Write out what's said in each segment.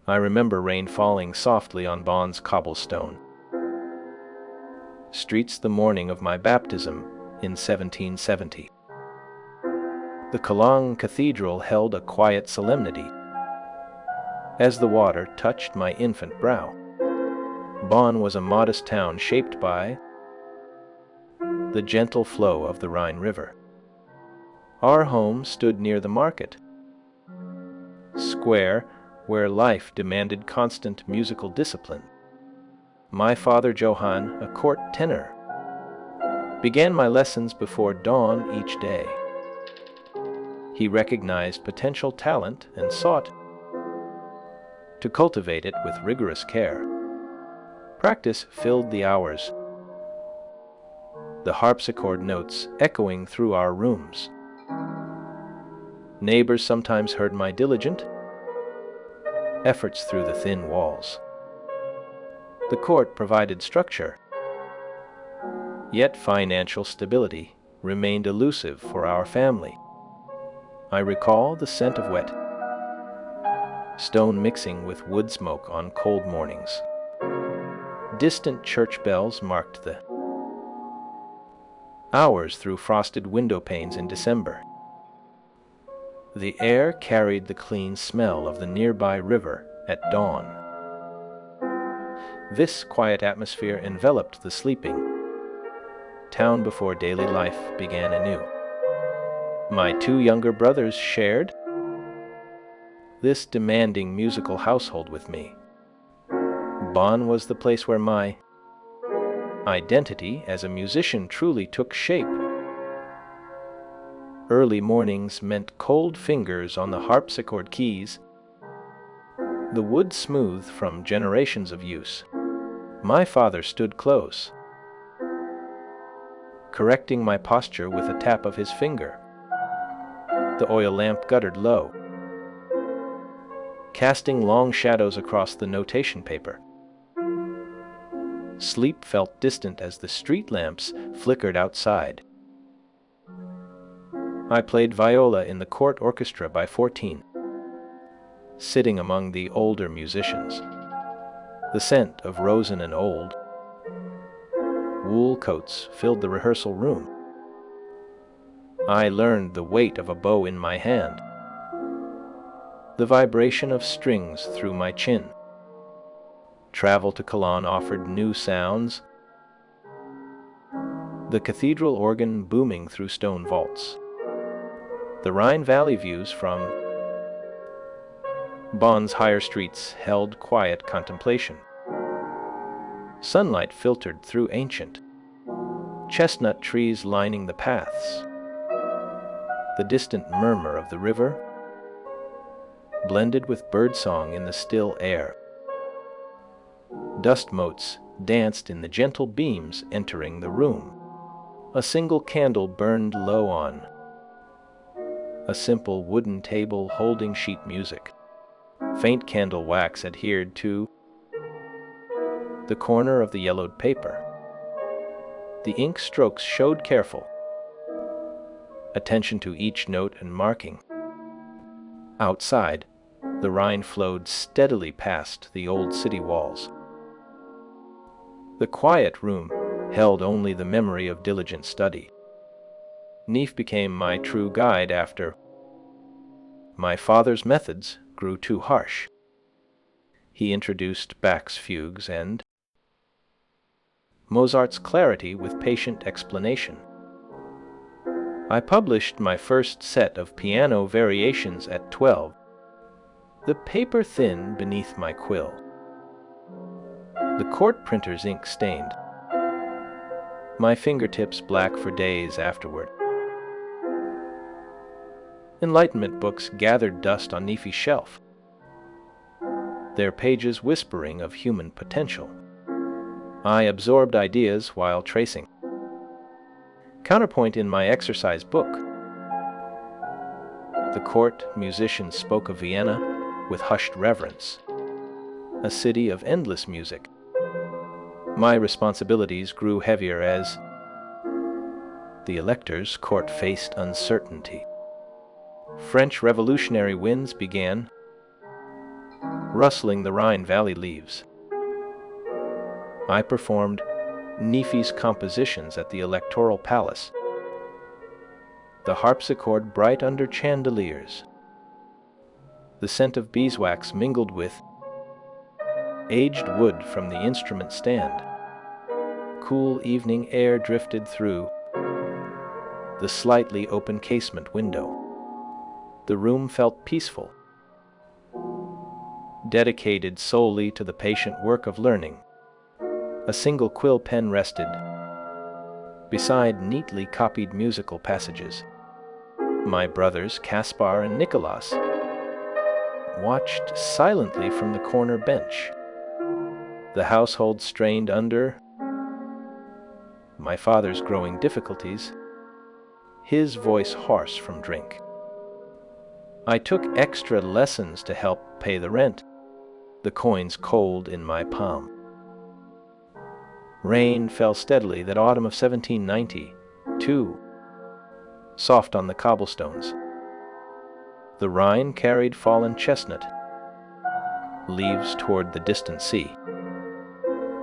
I remember rain falling softly on Bonn's cobblestone streets the morning of my baptism in 1770. The Cologne Cathedral held a quiet solemnity as the water touched my infant brow. Bonn was a modest town shaped by the gentle flow of the Rhine River. Our home stood near the market square where life demanded constant musical discipline. My father Johann, a court tenor, began my lessons before dawn each day. He recognized potential talent and sought to cultivate it with rigorous care. Practice filled the hours, the harpsichord notes echoing through our rooms. Neighbors sometimes heard my diligent efforts through the thin walls. The court provided structure, yet financial stability remained elusive for our family. I recall the scent of wet stone mixing with wood smoke on cold mornings. Distant church bells marked the hours through frosted window panes in December. The air carried the clean smell of the nearby river at dawn. This quiet atmosphere enveloped the sleeping town before daily life began anew. My two younger brothers shared this demanding musical household with me. Bonn was the place where my identity as a musician truly took shape. Early mornings meant cold fingers on the harpsichord keys, the wood smooth from generations of use. My father stood close, correcting my posture with a tap of his finger. The oil lamp guttered low, casting long shadows across the notation paper. Sleep felt distant as the street lamps flickered outside. I played viola in the court orchestra by 14, sitting among the older musicians. The scent of rosin and old wool coats filled the rehearsal room. I learned the weight of a bow in my hand, the vibration of strings through my chin. Travel to Cologne offered new sounds, the cathedral organ booming through stone vaults. The Rhine Valley views from Bonn's higher streets held quiet contemplation. Sunlight filtered through ancient chestnut trees lining the paths. The distant murmur of the river blended with birdsong in the still air. Dust motes danced in the gentle beams entering the room. A single candle burned low on a simple wooden table holding sheet music. Faint candle wax adhered to the corner of the yellowed paper. The ink strokes showed careful attention to each note and marking. Outside, the Rhine flowed steadily past the old city walls. The quiet room held only the memory of diligent study. Neef became my true guide after my father's methods grew too harsh. He introduced Bach's fugues and Mozart's clarity with patient explanation. I published my first set of piano variations at 12, the paper thin beneath my quill. The court printer's ink stained my fingertips black for days afterward. Enlightenment books gathered dust on Neefy's shelf, their pages whispering of human potential. I absorbed ideas while tracing. Counterpoint in my exercise book. The court musicians spoke of Vienna with hushed reverence, a city of endless music. My responsibilities grew heavier as the elector's court faced uncertainty. French revolutionary winds began rustling the Rhine Valley leaves. I performed Nefi's compositions at the Electoral Palace, the harpsichord bright under chandeliers, the scent of beeswax mingled with aged wood from the instrument stand. Cool evening air drifted through the slightly open casement window. The room felt peaceful, dedicated solely to the patient work of learning. A single quill pen rested beside neatly copied musical passages. My brothers, Caspar and Nicholas, watched silently from the corner bench. The household strained under my father's growing difficulties, his voice hoarse from drink. I took extra lessons to help pay the rent, the coins cold in my palm. Rain fell steadily that autumn of 1792, soft on the cobblestones. The Rhine carried fallen chestnut, leaves toward the distant sea.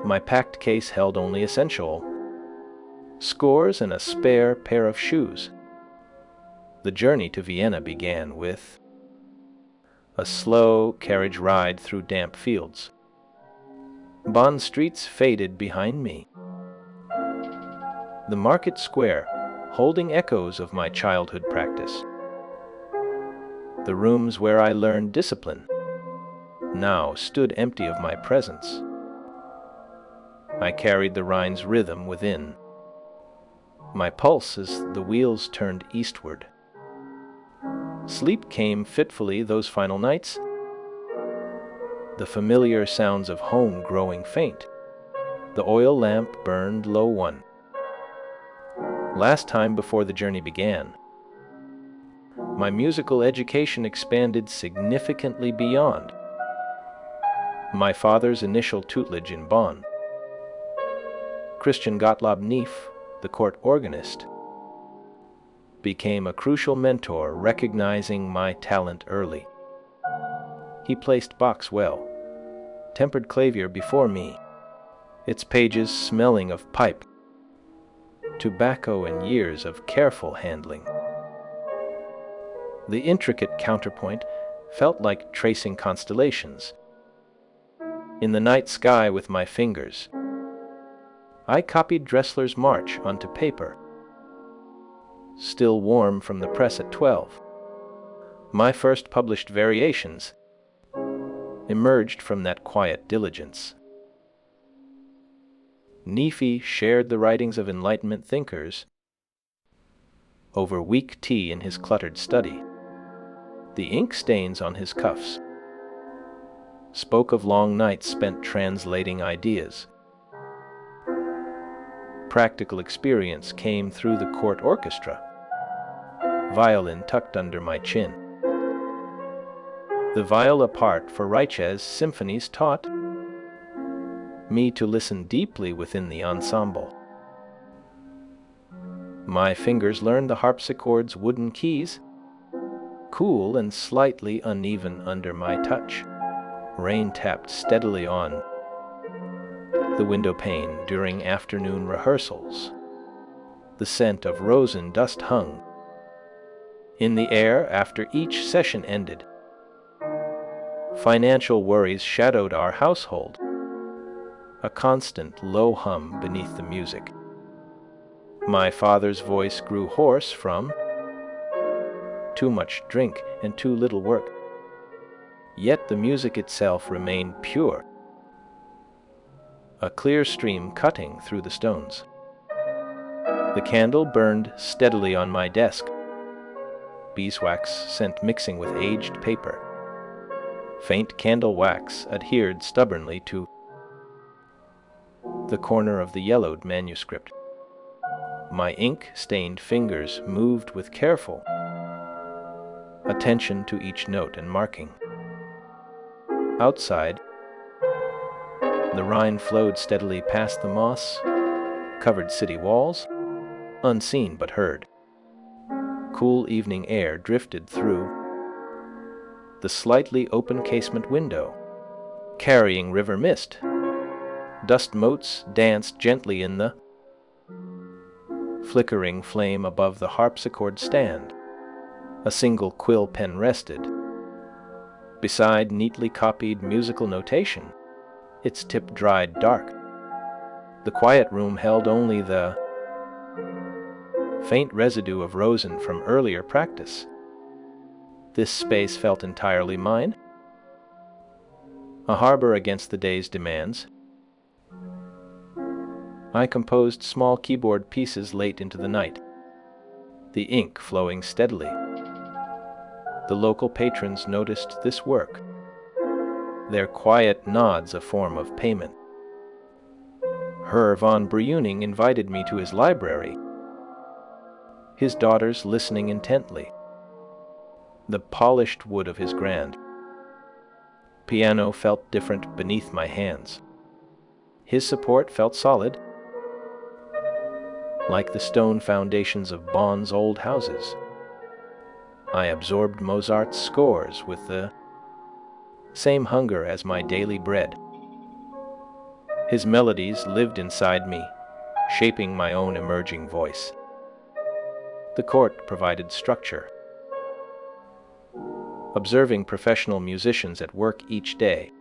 My packed case held only essential, scores and a spare pair of shoes. The journey to Vienna began with a slow carriage ride through damp fields. Bond streets faded behind me. The market square, holding echoes of my childhood practice. The rooms where I learned discipline now stood empty of my presence. I carried the Rhine's rhythm within, my pulse as the wheels turned eastward. Sleep came fitfully those final nights, the familiar sounds of home growing faint. The oil lamp burned low one. Last time before the journey began, my musical education expanded significantly beyond my father's initial tutelage in Bonn. Christian Gottlob Neff, the court organist, became a crucial mentor, recognizing my talent early. He placed Bach's well, tempered clavier before me, its pages smelling of pipe, tobacco and years of careful handling. The intricate counterpoint felt like tracing constellations. In the night sky with my fingers, I copied Dressler's March onto paper, still warm from the press at 12. My first published variations emerged from that quiet diligence. Nefi shared the writings of Enlightenment thinkers over weak tea in his cluttered study. The ink stains on his cuffs spoke of long nights spent translating ideas. Practical experience came through the court orchestra, violin tucked under my chin. The viola part for Reich's symphonies taught me to listen deeply within the ensemble. My fingers learned the harpsichord's wooden keys, cool and slightly uneven under my touch. Rain tapped steadily on the window pane during afternoon rehearsals. The scent of rosin dust hung in the air after each session ended. Financial worries shadowed our household, a constant low hum beneath the music. My father's voice grew hoarse from too much drink and too little work. Yet the music itself remained pure, a clear stream cutting through the stones. The candle burned steadily on my desk, beeswax scent mixing with aged paper. Faint candle wax adhered stubbornly to the corner of the yellowed manuscript. My ink-stained fingers moved with careful attention to each note and marking. Outside, the Rhine flowed steadily past the moss-covered city walls, unseen but heard. Cool evening air drifted through the slightly open casement window. carrying river mist. Dust motes danced gently in the flickering flame above the harpsichord stand. A single quill pen rested. Beside neatly copied musical notation, its tip dried dark. The quiet room held only the faint residue of rosin from earlier practice. This space felt entirely mine, a harbor against the day's demands. I composed small keyboard pieces late into the night, the ink flowing steadily. The local patrons noticed this work, their quiet nods a form of payment. Herr von Breuning invited me to his library, his daughters listening intently. The polished wood of his grand piano felt different beneath my hands. His support felt solid, like the stone foundations of Bonn's old houses. I absorbed Mozart's scores with the same hunger as my daily bread. His melodies lived inside me, shaping my own emerging voice. The court provided structure. Observing professional musicians at work each day,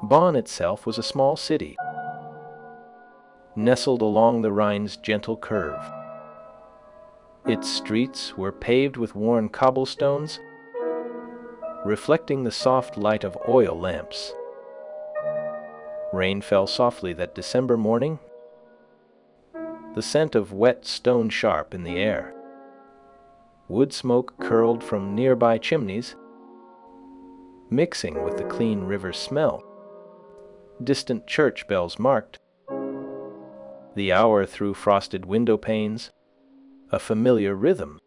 Bonn itself was a small city, nestled along the Rhine's gentle curve. Its streets were paved with worn cobblestones, reflecting the soft light of oil lamps. Rain fell softly that December morning, the scent of wet stone sharp in the air. Wood smoke curled from nearby chimneys, mixing with the clean river smell. Distant church bells marked the hour through frosted window panes, a familiar rhythm.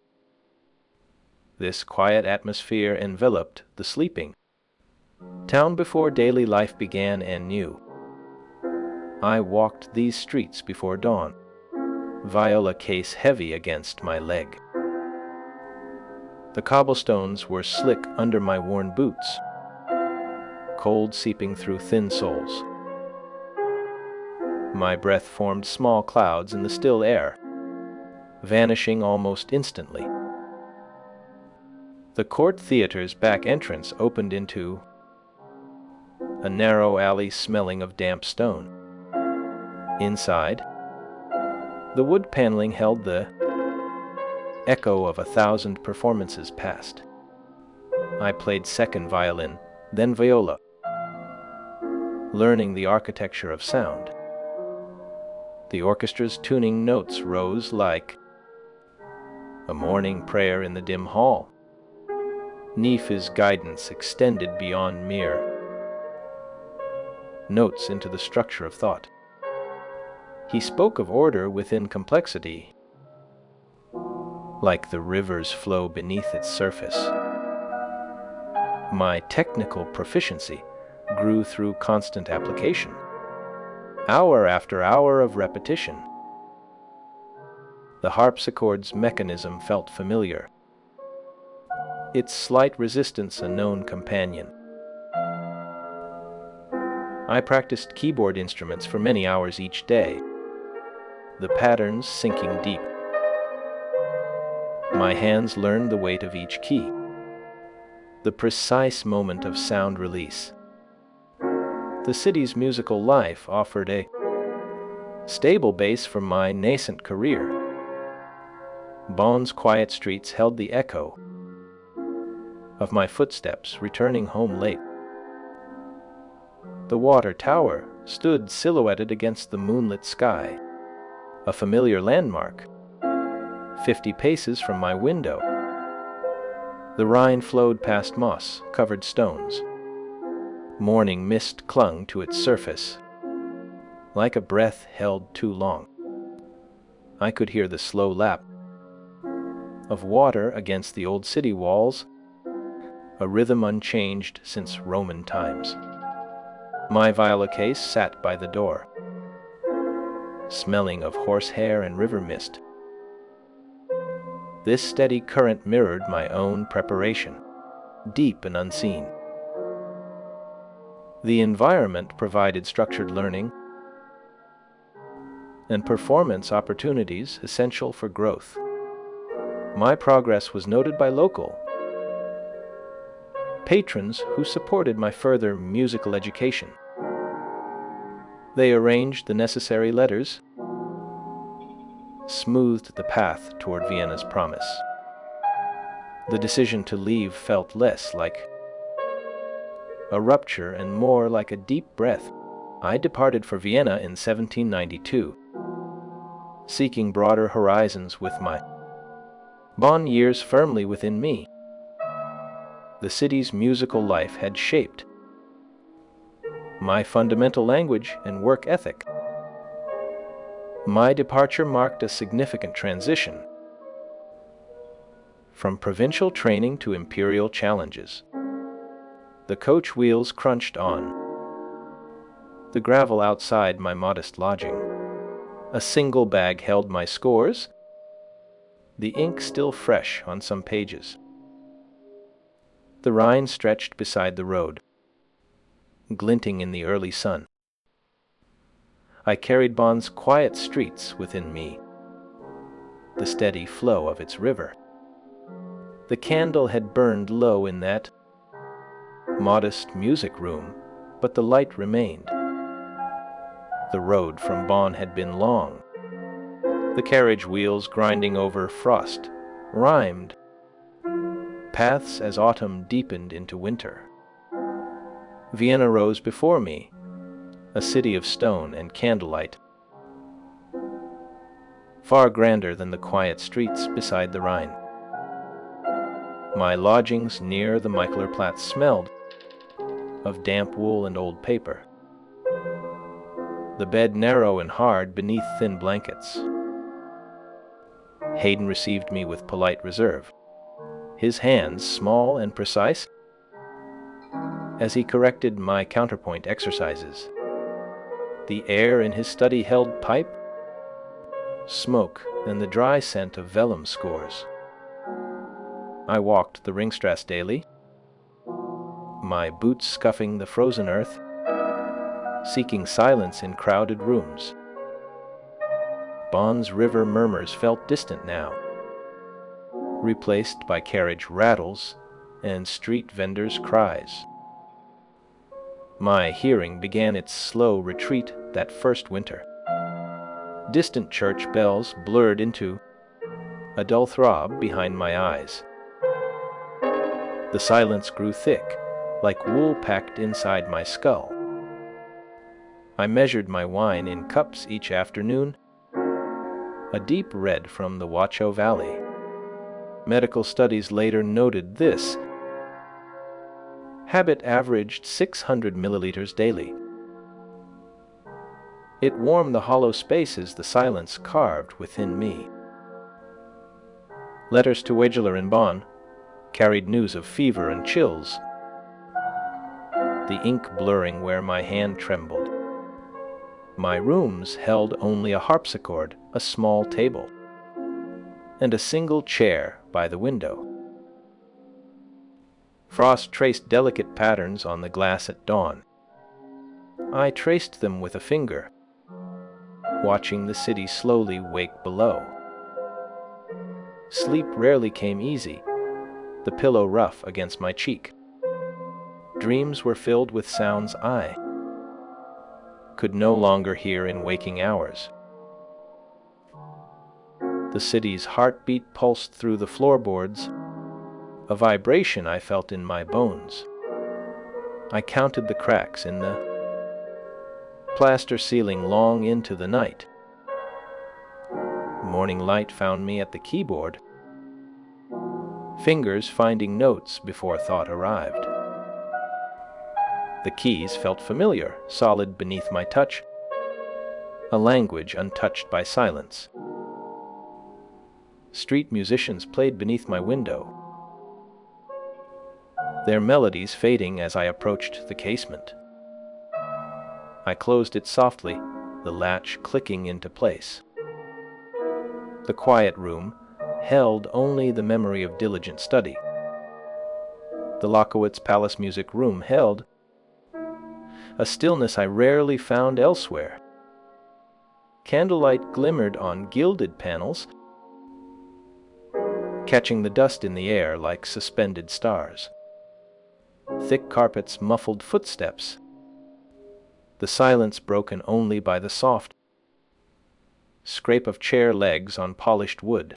This quiet atmosphere enveloped the sleeping town before daily life began anew. I walked these streets before dawn, viola case heavy against my leg. The cobblestones were slick under my worn boots, cold seeping through thin soles. My breath formed small clouds in the still air, vanishing almost instantly. The Court Theater's back entrance opened into a narrow alley smelling of damp stone. Inside, the wood paneling held the echo of 1,000 performances past. I played second violin, then viola, learning the architecture of sound. The orchestra's tuning notes rose like a morning prayer in the dim hall. Neefe's guidance extended beyond mere notes into the structure of thought. He spoke of order within complexity, like the river's flow beneath its surface. My technical proficiency grew through constant application, hour after hour of repetition. The harpsichord's mechanism felt familiar, its slight resistance a known companion. I practiced keyboard instruments for many hours each day, the patterns sinking deep. My hands learned the weight of each key, the precise moment of sound release. The city's musical life offered a stable base for my nascent career. Bonn's quiet streets held the echo of my footsteps returning home late. The water tower stood silhouetted against the moonlit sky, a familiar landmark, 50 paces from my window. The Rhine flowed past moss-covered stones. Morning mist clung to its surface, like a breath held too long. I could hear the slow lap of water against the old city walls, a rhythm unchanged since Roman times. My viola case sat by the door, smelling of horsehair and river mist. This steady current mirrored my own preparation, deep and unseen. The environment provided structured learning and performance opportunities essential for growth. My progress was noted by local patrons who supported my further musical education. They arranged the necessary letters, smoothed the path toward Vienna's promise. The decision to leave felt less like a rupture and more like a deep breath. I departed for Vienna in 1792, seeking broader horizons with my Bonn years firmly within me. The city's musical life had shaped my fundamental language and work ethic. My departure marked a significant transition from provincial training to imperial challenges. The coach wheels crunched on the gravel outside my modest lodging. A single bag held my scores, the ink still fresh on some pages. The Rhine stretched beside the road, glinting in the early sun. I carried Bonn's quiet streets within me, the steady flow of its river. The candle had burned low in that modest music room, but the light remained. The road from Bonn had been long. The carriage wheels grinding over frost rhymed paths as autumn deepened into winter. Vienna rose before me, a city of stone and candlelight, far grander than the quiet streets beside the Rhine. My lodgings near the Michaelerplatz smelled of damp wool and old paper, the bed narrow and hard beneath thin blankets. Hayden received me with polite reserve, his hands small and precise as he corrected my counterpoint exercises. The air in his study held pipe, smoke, and the dry scent of vellum scores. I walked the Ringstrasse daily, my boots scuffing the frozen earth, seeking silence in crowded rooms. Bonn's river murmurs felt distant now, replaced by carriage rattles and street vendors' cries. My hearing began its slow retreat that first winter. Distant church bells blurred into a dull throb behind my eyes. The silence grew thick, like wool packed inside my skull. I measured my wine in cups each afternoon, a deep red from the Washoe Valley. Medical studies later noted this habit averaged 600 milliliters daily. It warmed the hollow spaces the silence carved within me. Letters to Wegeler in Bonn carried news of fever and chills, the ink blurring where my hand trembled. My rooms held only a harpsichord, a small table, and a single chair by the window. Frost traced delicate patterns on the glass at dawn. I traced them with a finger, watching the city slowly wake below. Sleep rarely came easy, the pillow rough against my cheek. Dreams were filled with sounds I could no longer hear in waking hours. The city's heartbeat pulsed through the floorboards, a vibration I felt in my bones. I counted the cracks in the plaster ceiling long into the night. Morning light found me at the keyboard, fingers finding notes before thought arrived. The keys felt familiar, solid beneath my touch, a language untouched by silence. Street musicians played beneath my window, their melodies fading as I approached the casement. I closed it softly, the latch clicking into place. The quiet room held only the memory of diligent study. The Lockowitz Palace Music Room held a stillness I rarely found elsewhere. Candlelight glimmered on gilded panels, catching the dust in the air like suspended stars. Thick carpets muffled footsteps, the silence broken only by the soft scrape of chair legs on polished wood.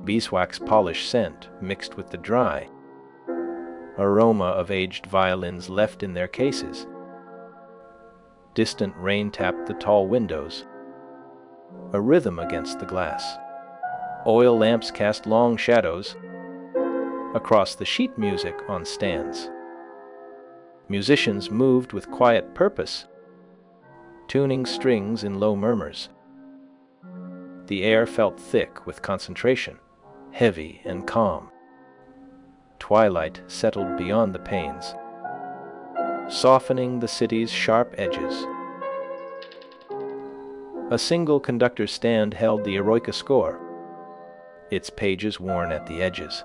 Beeswax polish scent mixed with the dry aroma of aged violins left in their cases. Distant rain tapped the tall windows, a rhythm against the glass. Oil lamps cast long shadows across the sheet music on stands. Musicians moved with quiet purpose, tuning strings in low murmurs. The air felt thick with concentration, heavy and calm. Twilight settled beyond the panes, softening the city's sharp edges. A single conductor's stand held the Eroica score, its pages worn at the edges.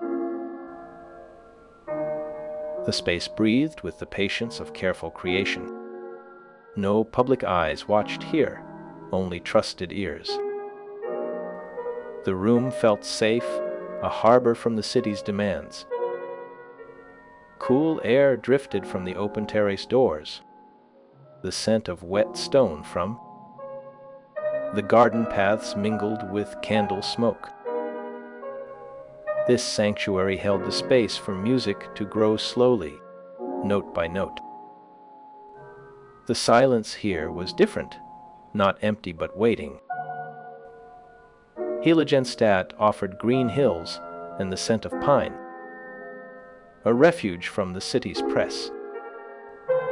The space breathed with the patience of careful creation. No public eyes watched here, only trusted ears. The room felt safe, a harbor from the city's demands. Cool air drifted from the open terrace doors, the scent of wet stone from the garden paths mingled with candle smoke. This sanctuary held the space for music to grow slowly, note by note. The silence here was different, not empty but waiting. Heiligenstadt offered green hills and the scent of pine, a refuge from the city's press.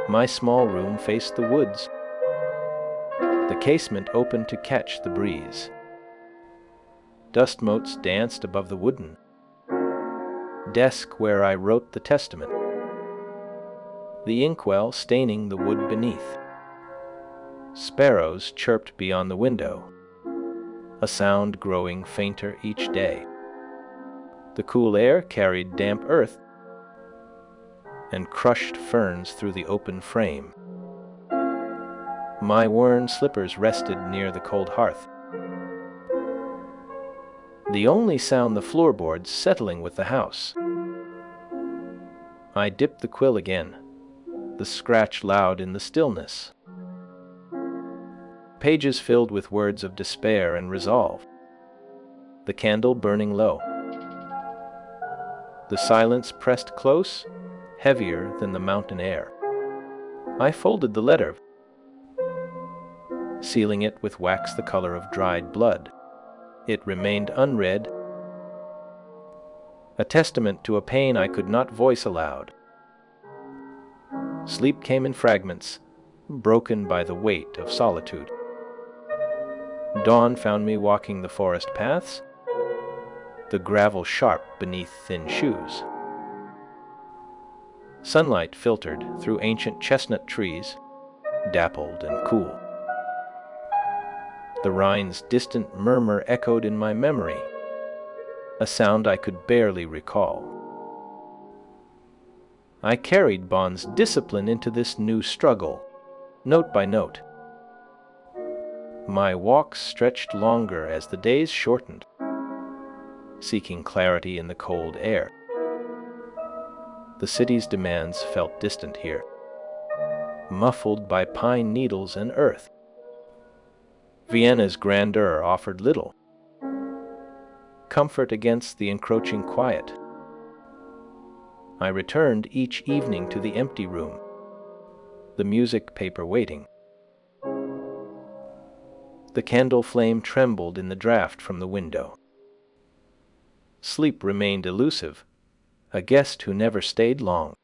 My small room faced the woods, the casement open to catch the breeze. Dust motes danced above the wooden desk where I wrote the testament, the inkwell staining the wood beneath. Sparrows chirped beyond the window, a sound growing fainter each day. The cool air carried damp earth and crushed ferns through the open frame. My worn slippers rested near the cold hearth, the only sound the floorboards settling with the house. I dipped the quill again, the scratch loud in the stillness. Pages filled with words of despair and resolve, the candle burning low. The silence pressed close, heavier than the mountain air. I folded the letter, sealing it with wax the color of dried blood. It remained unread, a testament to a pain I could not voice aloud. Sleep came in fragments, broken by the weight of solitude. Dawn found me walking the forest paths, the gravel sharp beneath thin shoes. Sunlight filtered through ancient chestnut trees, dappled and cool. The Rhine's distant murmur echoed in my memory, a sound I could barely recall. I carried Bonn's discipline into this new struggle, note by note. My walks stretched longer as the days shortened, seeking clarity in the cold air. The city's demands felt distant here, muffled by pine needles and earth. Vienna's grandeur offered little comfort against the encroaching quiet. I returned each evening to the empty room, the music paper waiting. The candle flame trembled in the draught from the window. Sleep remained elusive, a guest who never stayed long.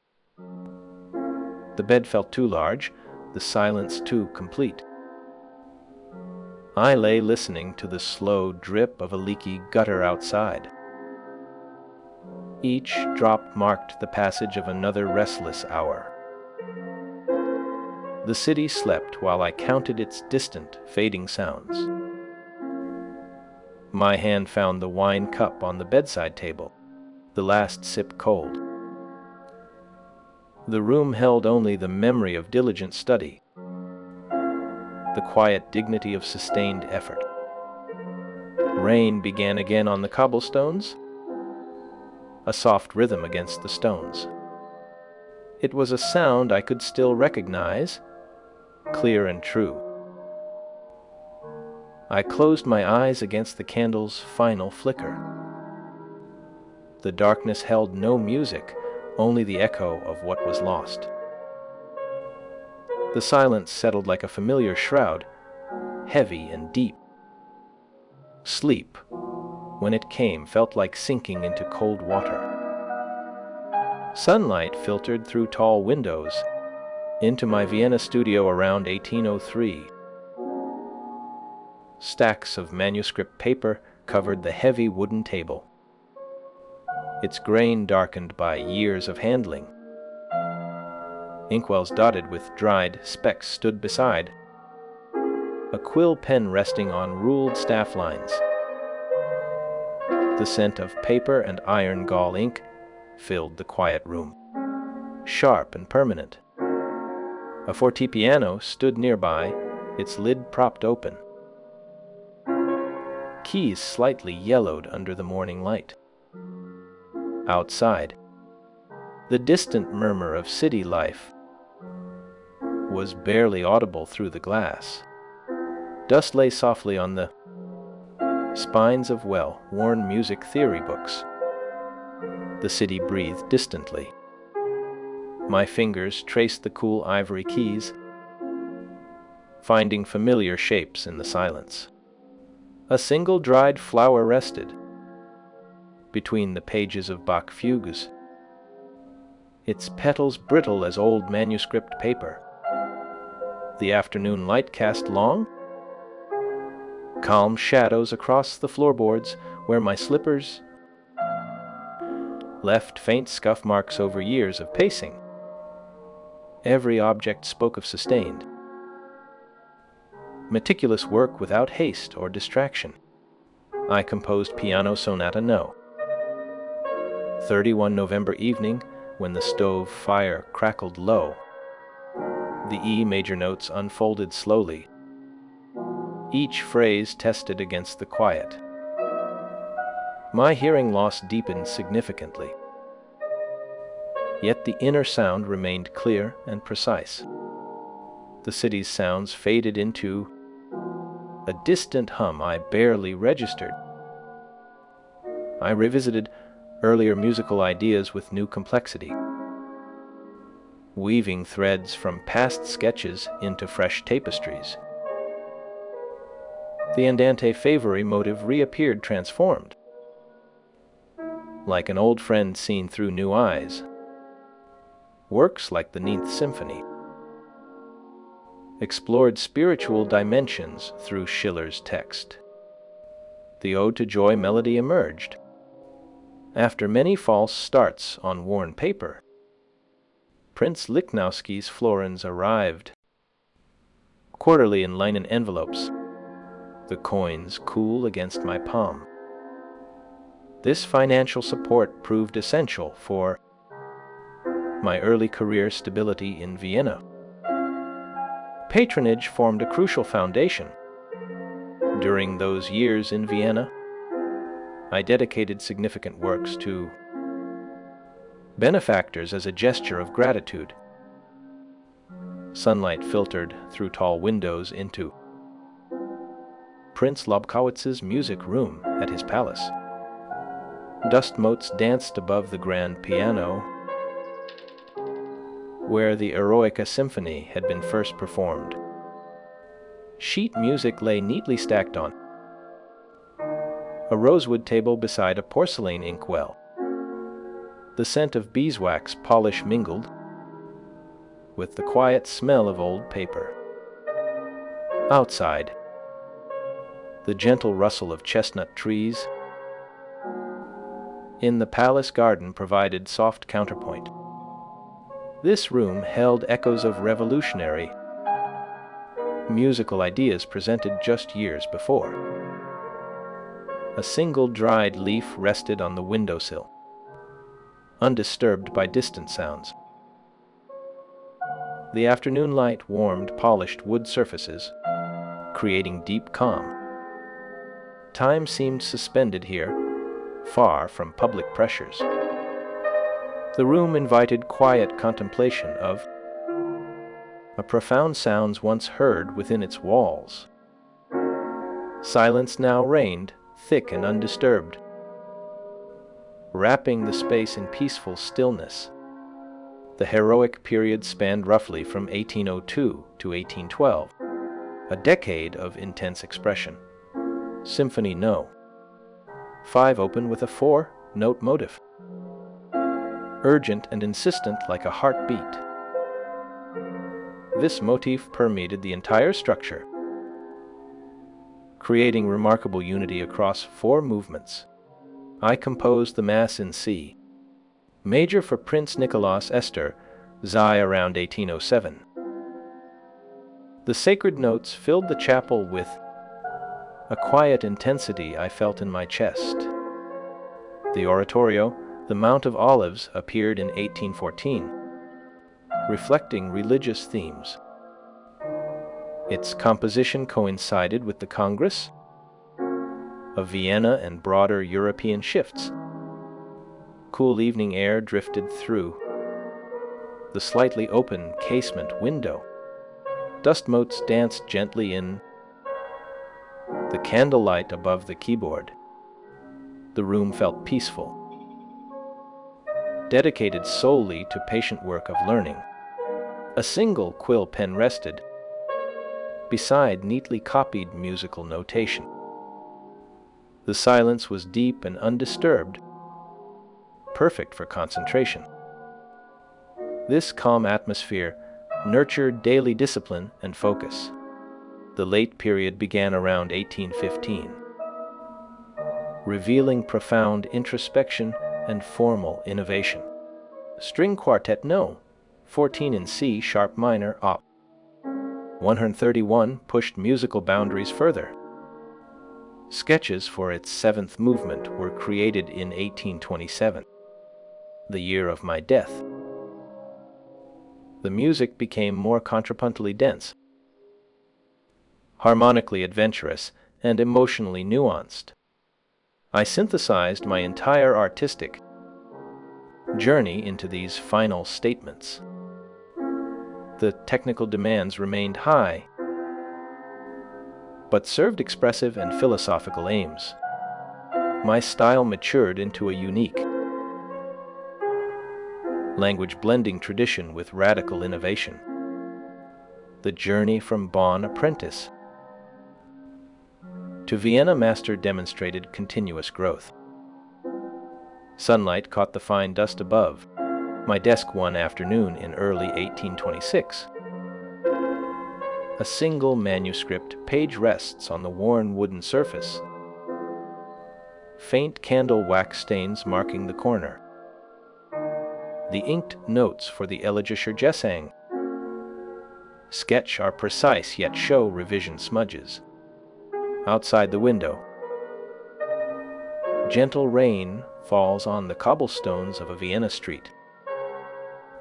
The bed felt too large, the silence too complete. I lay listening to the slow drip of a leaky gutter outside. Each drop marked the passage of another restless hour. The city slept while I counted its distant, fading sounds. My hand found the wine cup on the bedside table, the last sip cold. The room held only the memory of diligent study, the quiet dignity of sustained effort. Rain began again on the cobblestones, a soft rhythm against the stones. It was a sound I could still recognize, clear and true. I closed my eyes against the candle's final flicker. The darkness held no music, only the echo of what was lost. The silence settled like a familiar shroud, heavy and deep. Sleep, when it came, felt like sinking into cold water. Sunlight filtered through tall windows into my Vienna studio around 1803. Stacks of manuscript paper covered the heavy wooden table, its grain darkened by years of handling. Inkwells dotted with dried specks stood beside, a quill pen resting on ruled staff lines. The scent of paper and iron gall ink filled the quiet room, sharp and permanent. A fortepiano stood nearby, its lid propped open. Keys slightly yellowed under the morning light. Outside, the distant murmur of city life was barely audible through the glass. Dust lay softly on the spines of well-worn music theory books. The city breathed distantly. My fingers traced the cool ivory keys, finding familiar shapes in the silence. A single dried flower rested between the pages of Bach fugues, its petals brittle as old manuscript paper. The afternoon light cast long, calm shadows across the floorboards where my slippers left faint scuff marks over years of pacing. Every object spoke of sustained, meticulous work without haste or distraction. I composed Piano Sonata No. 31 November evening, when the stove fire crackled low, the E major notes unfolded slowly, each phrase tested against the quiet. My hearing loss deepened significantly, yet the inner sound remained clear and precise. The city's sounds faded into a distant hum I barely registered. I revisited earlier musical ideas with new complexity, weaving threads from past sketches into fresh tapestries. The andante favori motive reappeared transformed, like an old friend seen through new eyes. Works like the Ninth Symphony explored spiritual dimensions through Schiller's text. The Ode to Joy melody emerged. After many false starts on worn paper, Prince Lichnowsky's florins arrived, quarterly in linen envelopes, the coins cool against my palm. This financial support proved essential for my early career stability in Vienna. Patronage formed a crucial foundation. During those years in Vienna, I dedicated significant works to benefactors as a gesture of gratitude. Sunlight filtered through tall windows into Prince Lobkowitz's music room at his palace. Dust motes danced above the grand piano where the Eroica Symphony had been first performed. Sheet music lay neatly stacked on a rosewood table beside a porcelain inkwell. The scent of beeswax polish mingled with the quiet smell of old paper. Outside, the gentle rustle of chestnut trees in the palace garden provided soft counterpoint. This room held echoes of revolutionary musical ideas presented just years before. A single dried leaf rested on the windowsill, undisturbed by distant sounds. The afternoon light warmed polished wood surfaces, creating deep calm. Time seemed suspended here, far from public pressures. The room invited quiet contemplation of a profound sounds once heard within its walls. Silence now reigned, thick and undisturbed, wrapping the space in peaceful stillness. The heroic period spanned roughly from 1802 to 1812, a decade of intense expression. Symphony No. 5 open with a 4-note motive, urgent and insistent like a heartbeat. This motif permeated the entire structure, creating remarkable unity across 4 movements. I composed the Mass in C major for Prince Nicholas Esther Zai around 1807. The sacred notes filled the chapel with a quiet intensity I felt in my chest. The oratorio, The Mount of Olives, appeared in 1814, reflecting religious themes. Its composition coincided with the Congress of Vienna and broader European shifts. Cool evening air drifted through the slightly open casement window. Dust motes danced gently in the candlelight above the keyboard. The room felt peaceful, dedicated solely to patient work of learning. A single quill pen rested beside neatly copied musical notation. The silence was deep and undisturbed, perfect for concentration. This calm atmosphere nurtured daily discipline and focus. The late period began around 1815, revealing profound introspection and formal innovation. String Quartet No. 14 in C sharp minor Op. 131 pushed musical boundaries further. Sketches for its 7th movement were created in 1827, the year of my death. The music became more contrapuntally dense, harmonically adventurous, and emotionally nuanced. I synthesized my entire artistic journey into these final statements. The technical demands remained high, but served expressive and philosophical aims. My style matured into a unique language-blending tradition with radical innovation. The journey from Bonn apprentice to Vienna master demonstrated continuous growth. Sunlight caught the fine dust above my desk one afternoon in early 1826. A single manuscript page rests on the worn wooden surface, faint candle wax stains marking the corner. The inked notes for the Elegischer Gesang sketch are precise yet show revision smudges. Outside the window, gentle rain falls on the cobblestones of a Vienna street.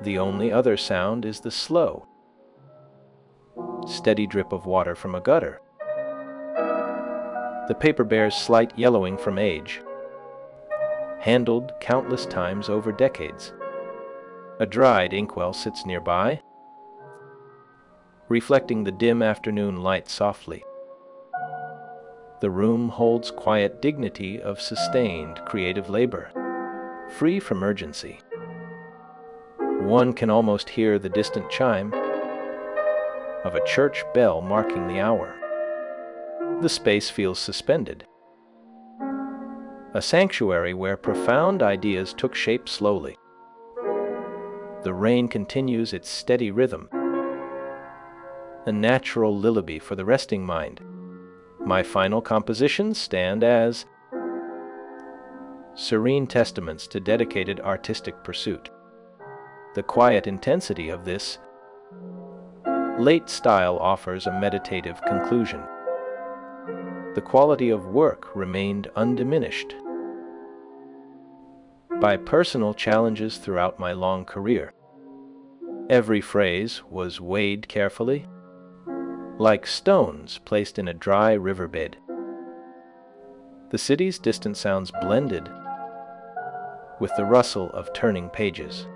The only other sound is the slow, steady drip of water from a gutter. The paper bears slight yellowing from age, handled countless times over decades. A dried inkwell sits nearby, reflecting the dim afternoon light softly. The room holds quiet dignity of sustained creative labor, free from urgency. One can almost hear the distant chime of a church bell marking the hour. The space feels suspended, a sanctuary where profound ideas took shape slowly. The rain continues its steady rhythm, a natural lullaby for the resting mind. My final compositions stand as serene testaments to dedicated artistic pursuit. The quiet intensity of this late style offers a meditative conclusion. The quality of work remained undiminished by personal challenges throughout my long career. Every phrase was weighed carefully, like stones placed in a dry riverbed. The city's distant sounds blended with the rustle of turning pages.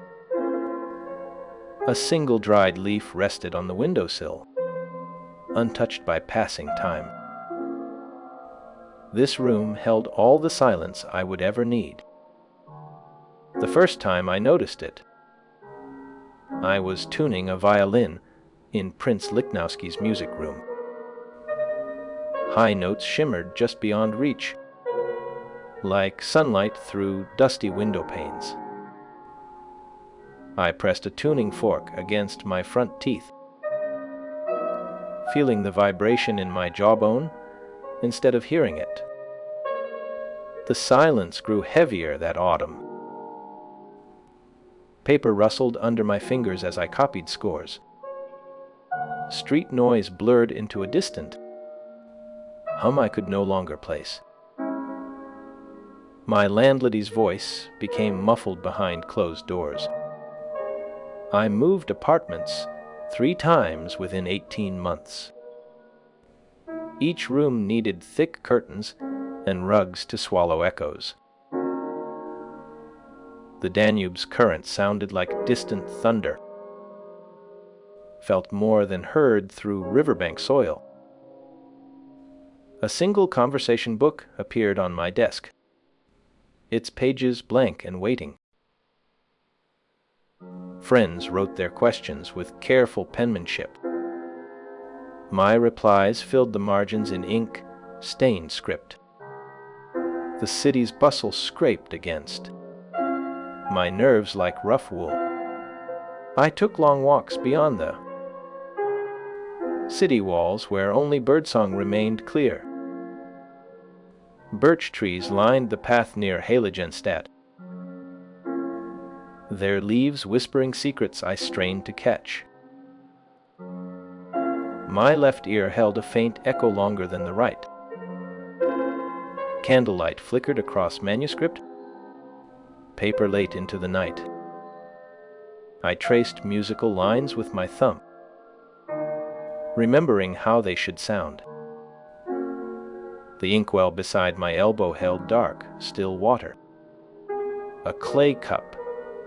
A single dried leaf rested on the windowsill, untouched by passing time. This room held all the silence I would ever need. The first time I noticed it, I was tuning a violin in Prince Lichnowsky's music room. High notes shimmered just beyond reach, like sunlight through dusty window panes. I pressed a tuning fork against my front teeth, feeling the vibration in my jawbone instead of hearing it. The silence grew heavier that autumn. Paper rustled under my fingers as I copied scores. Street noise blurred into a distant hum I could no longer place. My landlady's voice became muffled behind closed doors. I moved apartments 3 times within 18 months. Each room needed thick curtains and rugs to swallow echoes. The Danube's current sounded like distant thunder, felt more than heard through riverbank soil. A single conversation book appeared on my desk, its pages blank and waiting. Friends wrote their questions with careful penmanship. My replies filled the margins in ink-stained script. The city's bustle scraped against my nerves like rough wool. I took long walks beyond the city walls where only birdsong remained clear. Birch trees lined the path near Heiligenstadt, their leaves whispering secrets I strained to catch. My left ear held a faint echo longer than the right. Candlelight flickered across manuscript, paper late into the night. I traced musical lines with my thumb, remembering how they should sound. The inkwell beside my elbow held dark, still water. A clay cup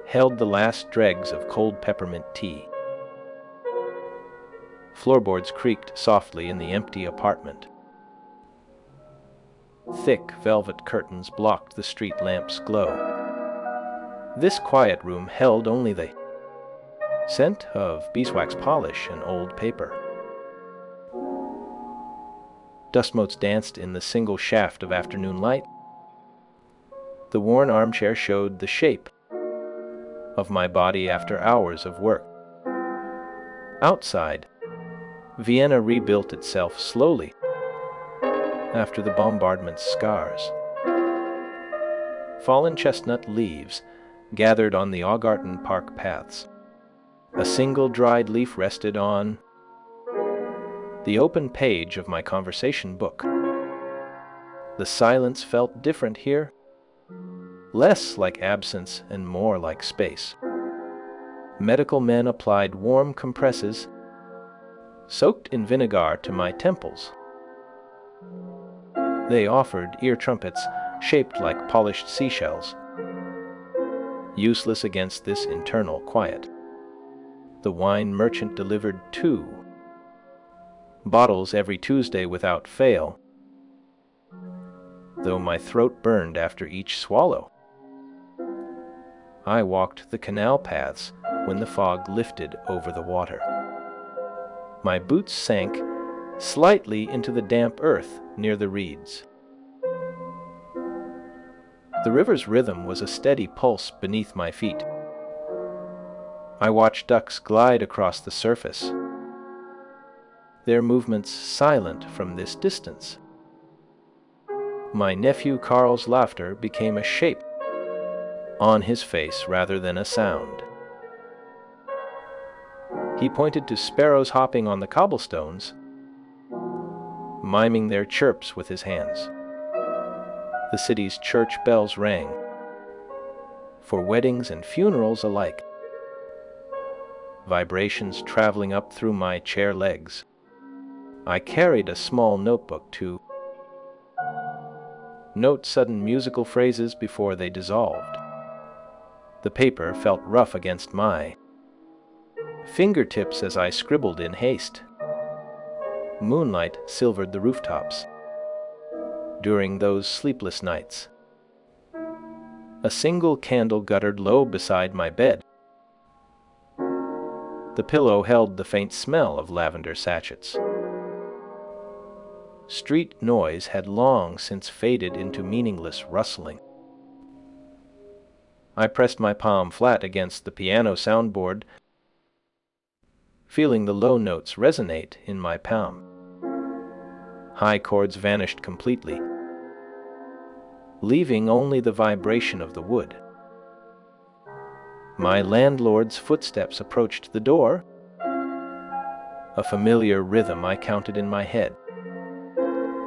held the last dregs of cold peppermint tea. Floorboards creaked softly in the empty apartment. Thick velvet curtains blocked the street lamp's glow. This quiet room held only the scent of beeswax polish and old paper. Dust motes danced in the single shaft of afternoon light. The worn armchair showed the shape of my body after hours of work. Outside, Vienna rebuilt itself slowly after the bombardment's scars. Fallen chestnut leaves gathered on the Augarten Park paths. A single dried leaf rested on the open page of my conversation book. The silence felt different here, less like absence and more like space. Medical men applied warm compresses, soaked in vinegar, to my temples. They offered ear trumpets shaped like polished seashells, useless against this internal quiet. The wine merchant delivered 2 bottles every Tuesday without fail, though my throat burned after each swallow. I walked the canal paths when the fog lifted over the water. My boots sank slightly into the damp earth near the reeds. The river's rhythm was a steady pulse beneath my feet. I watched ducks glide across the surface, their movements silent from this distance. My nephew Carl's laughter became a shape on his face rather than a sound. He pointed to sparrows hopping on the cobblestones, miming their chirps with his hands. The city's church bells rang, for weddings and funerals alike. vibrations traveling up through my chair legs. I carried a small notebook to note sudden musical phrases before they dissolved. The paper felt rough against my fingertips as I scribbled in haste. Moonlight silvered the rooftops. During those sleepless nights, a single candle guttered low beside my bed. The pillow held the faint smell of lavender sachets. Street noise had long since faded into meaningless rustling. I pressed my palm flat against the piano soundboard, feeling the low notes resonate in my palm. High chords vanished completely, leaving only the vibration of the wood. My landlord's footsteps approached the door, a familiar rhythm I counted in my head.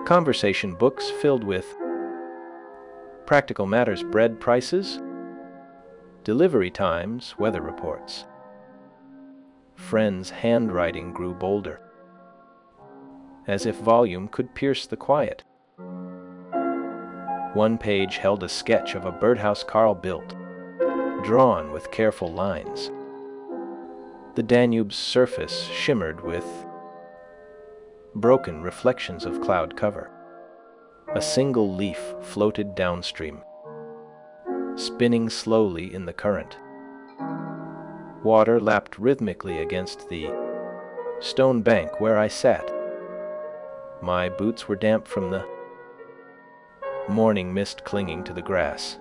Conversation books filled with practical matters, bread prices, delivery times, weather reports. Friends' handwriting grew bolder, as if volume could pierce the quiet. One page held a sketch of a birdhouse Carl built, drawn with careful lines. The Danube's surface shimmered with broken reflections of cloud cover. A single leaf floated downstream, spinning slowly in the current. Water lapped rhythmically against the stone bank where I sat. My boots were damp from the morning mist clinging to the grass.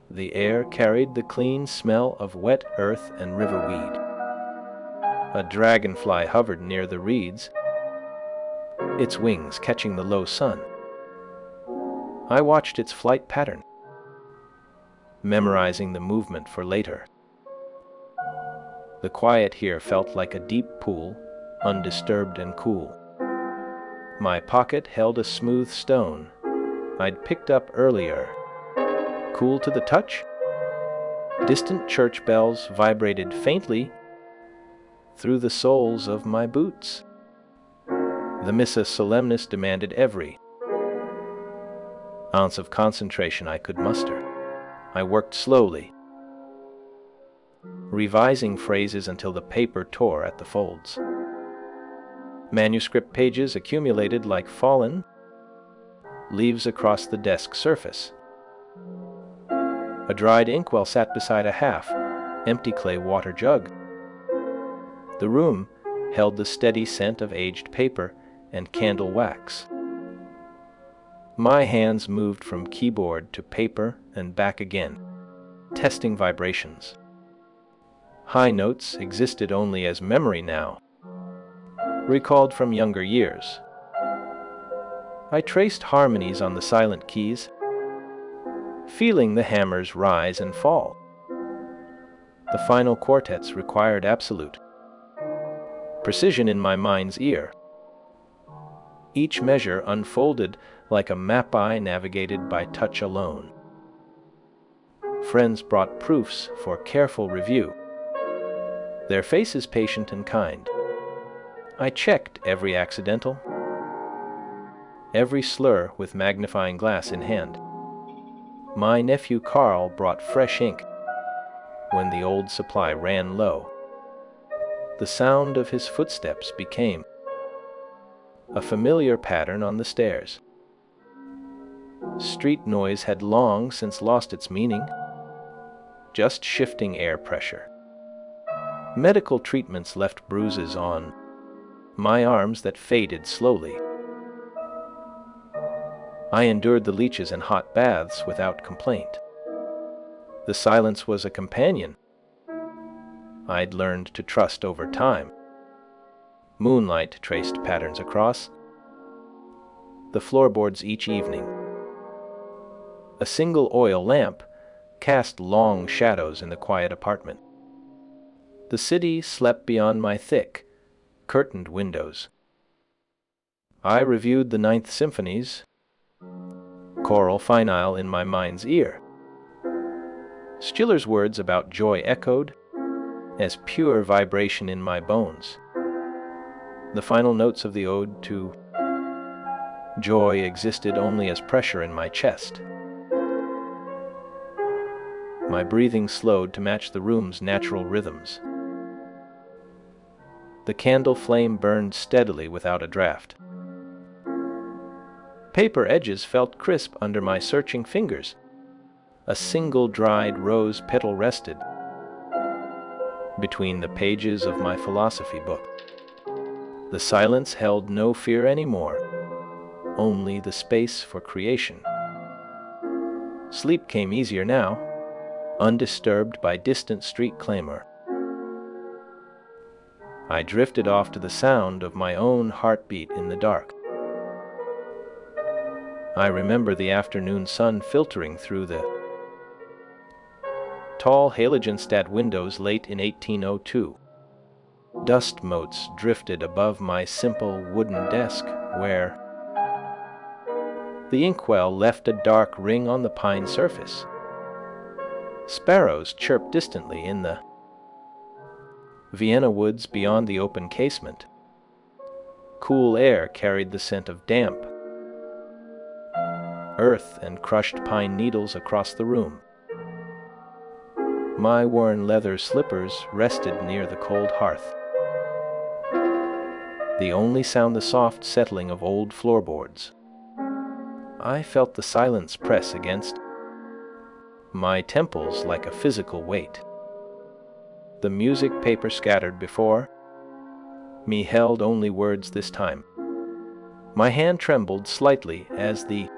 The air carried the clean smell of wet earth and river weed. A dragonfly hovered near the reeds, its wings catching the low sun. I watched its flight pattern, memorizing the movement for later. The quiet here felt like a deep pool, undisturbed and cool. My pocket held a smooth stone I'd picked up earlier. Cool to the touch? Distant church bells vibrated faintly through the soles of my boots. The Missa Solemnis demanded every ounce of concentration I could muster. I worked slowly, revising phrases until the paper tore at the folds. Manuscript pages accumulated like fallen leaves across the desk surface. A dried inkwell sat beside a half-empty clay water jug. The room held the steady scent of aged paper and candle wax. My hands moved from keyboard to paper and back again, testing vibrations. High notes existed only as memory now, recalled from younger years. I traced harmonies on the silent keys, feeling the hammers rise and fall. The final quartets required absolute precision in my mind's ear. Each measure unfolded like a map I navigated by touch alone. Friends brought proofs for careful review, their faces patient and kind. I checked every accidental, every slur with magnifying glass in hand. My nephew Carl brought fresh ink when the old supply ran low. The sound of his footsteps became a familiar pattern on the stairs. Street noise had long since lost its meaning, just shifting air pressure. Medical treatments left bruises on my arms that faded slowly. I endured the leeches and hot baths without complaint. The silence was a companion I'd learned to trust over time. Moonlight traced patterns across the floorboards each evening. A single oil lamp cast long shadows in the quiet apartment. The city slept beyond my thick, curtained windows. I reviewed the Ninth Symphonies, choral finale in my mind's ear. Schiller's words about joy echoed, as pure vibration in my bones. The final notes of the ode to joy existed only as pressure in my chest. My breathing slowed to match the room's natural rhythms. The candle flame burned steadily without a draft. Paper edges felt crisp under my searching fingers. A single dried rose petal rested between the pages of my philosophy book. The silence held no fear anymore, only the space for creation. Sleep came easier now, undisturbed by distant street clamor. I drifted off to the sound of my own heartbeat in the dark. I remember the afternoon sun filtering through the tall Heiligenstadt windows late in 1802. Dust motes drifted above my simple wooden desk where the inkwell left a dark ring on the pine surface. Sparrows chirped distantly in the Vienna woods beyond the open casement. Cool air carried the scent of damp earth and crushed pine needles across the room. My worn leather slippers rested near the cold hearth. The only sound the soft settling of old floorboards. I felt the silence press against my temples like a physical weight. The music paper scattered before me held only words this time. My hand trembled slightly as the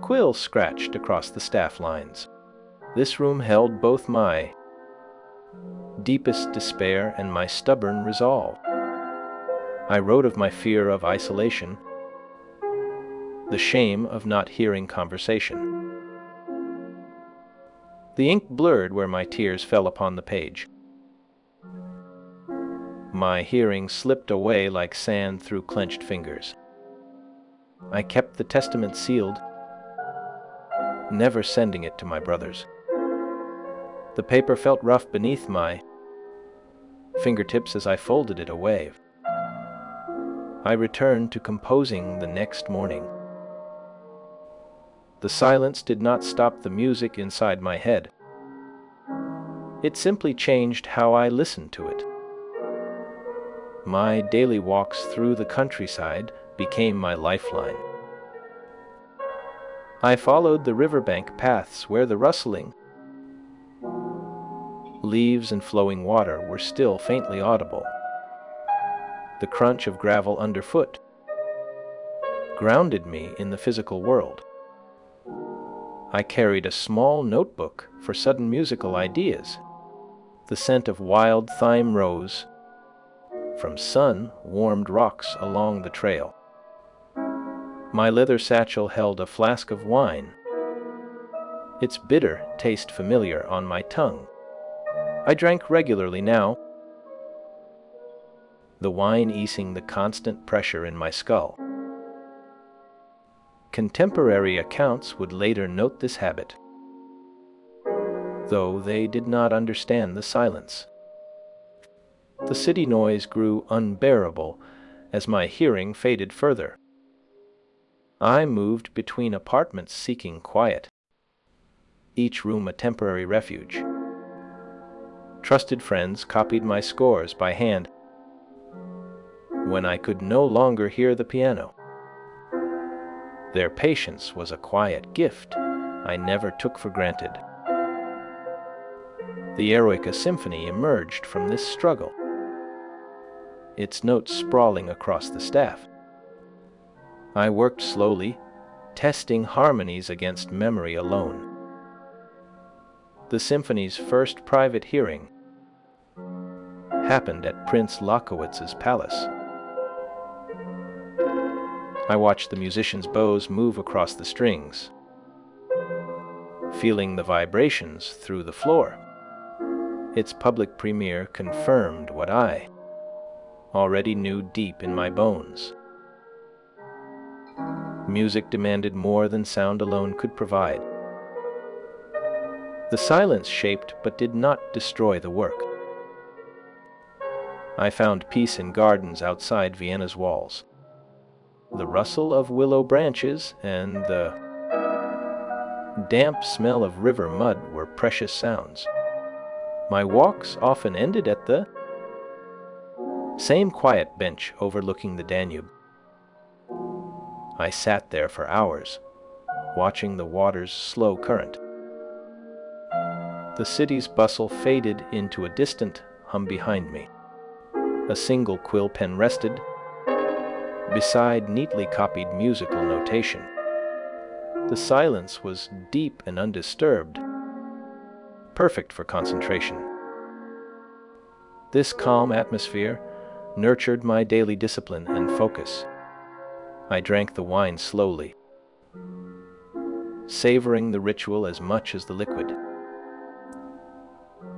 quill scratched across the staff lines. This room held both my deepest despair and my stubborn resolve. I wrote of my fear of isolation, the shame of not hearing conversation. The ink blurred where my tears fell upon the page. My hearing slipped away like sand through clenched fingers. I kept the testament sealed, never sending it to my brothers. The paper felt rough beneath my fingertips as I folded it away. I returned to composing the next morning. The silence did not stop the music inside my head. It simply changed how I listened to it. My daily walks through the countryside became my lifeline. I followed the riverbank paths where the rustling leaves and flowing water were still faintly audible. The crunch of gravel underfoot grounded me in the physical world. I carried a small notebook for sudden musical ideas. The scent of wild thyme rose from sun-warmed rocks along the trail. My leather satchel held a flask of wine, its bitter taste familiar on my tongue. I drank regularly now, the wine easing the constant pressure in my skull. Contemporary accounts would later note this habit, though they did not understand the silence. The city noise grew unbearable as my hearing faded further. I moved between apartments seeking quiet, each room a temporary refuge. Trusted friends copied my scores by hand when I could no longer hear the piano. Their patience was a quiet gift I never took for granted. The Eroica Symphony emerged from this struggle, its notes sprawling across the staff. I worked slowly, testing harmonies against memory alone. The symphony's first private hearing happened at Prince Lockowitz's palace. I watched the musicians' bows move across the strings, feeling the vibrations through the floor. Its public premiere confirmed what I already knew deep in my bones. Music demanded more than sound alone could provide. The silence shaped but did not destroy the work. I found peace in gardens outside Vienna's walls. The rustle of willow branches and the damp smell of river mud were precious sounds. My walks often ended at the same quiet bench overlooking the Danube. I sat there for hours, watching the water's slow current. The city's bustle faded into a distant hum behind me. A single quill pen rested beside neatly copied musical notation. The silence was deep and undisturbed, perfect for concentration. This calm atmosphere nurtured my daily discipline and focus. I drank the wine slowly, savoring the ritual as much as the liquid.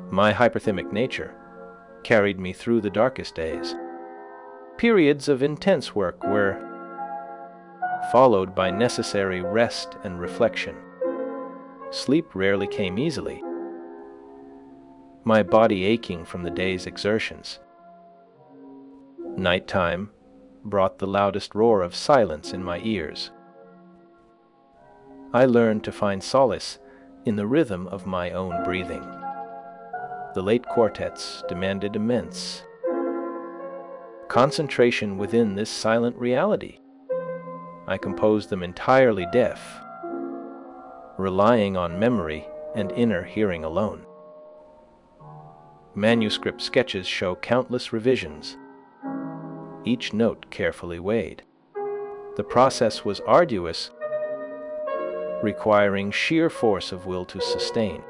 My hyperthymic nature carried me through the darkest days. Periods of intense work were followed by necessary rest and reflection. Sleep rarely came easily, my body aching from the day's exertions. Nighttime brought the loudest roar of silence in my ears. I learned to find solace in the rhythm of my own breathing. The late quartets demanded immense concentration within this silent reality. I composed them entirely deaf, relying on memory and inner hearing alone. Manuscript sketches show countless revisions, each note carefully weighed. The process was arduous, requiring sheer force of will to sustain.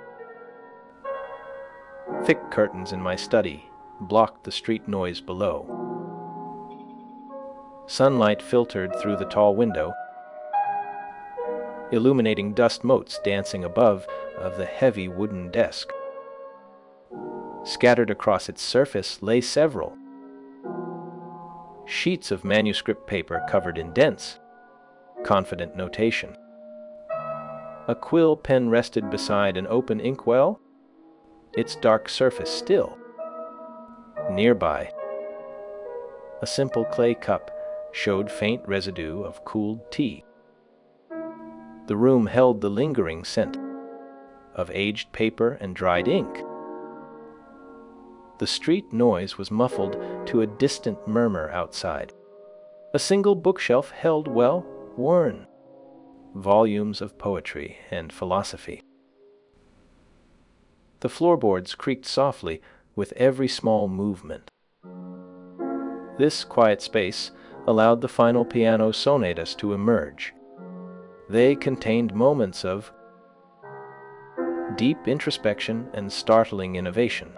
Thick curtains in my study blocked the street noise below. Sunlight filtered through the tall window, illuminating dust motes dancing above of the heavy wooden desk. Scattered across its surface lay several sheets of manuscript paper covered in dense, confident notation. A quill pen rested beside an open inkwell, its dark surface still. Nearby, a simple clay cup showed faint residue of cooled tea. The room held the lingering scent of aged paper and dried ink. The street noise was muffled to a distant murmur outside. A single bookshelf held well-worn volumes of poetry and philosophy. The floorboards creaked softly with every small movement. This quiet space allowed the final piano sonatas to emerge. They contained moments of deep introspection and startling innovation.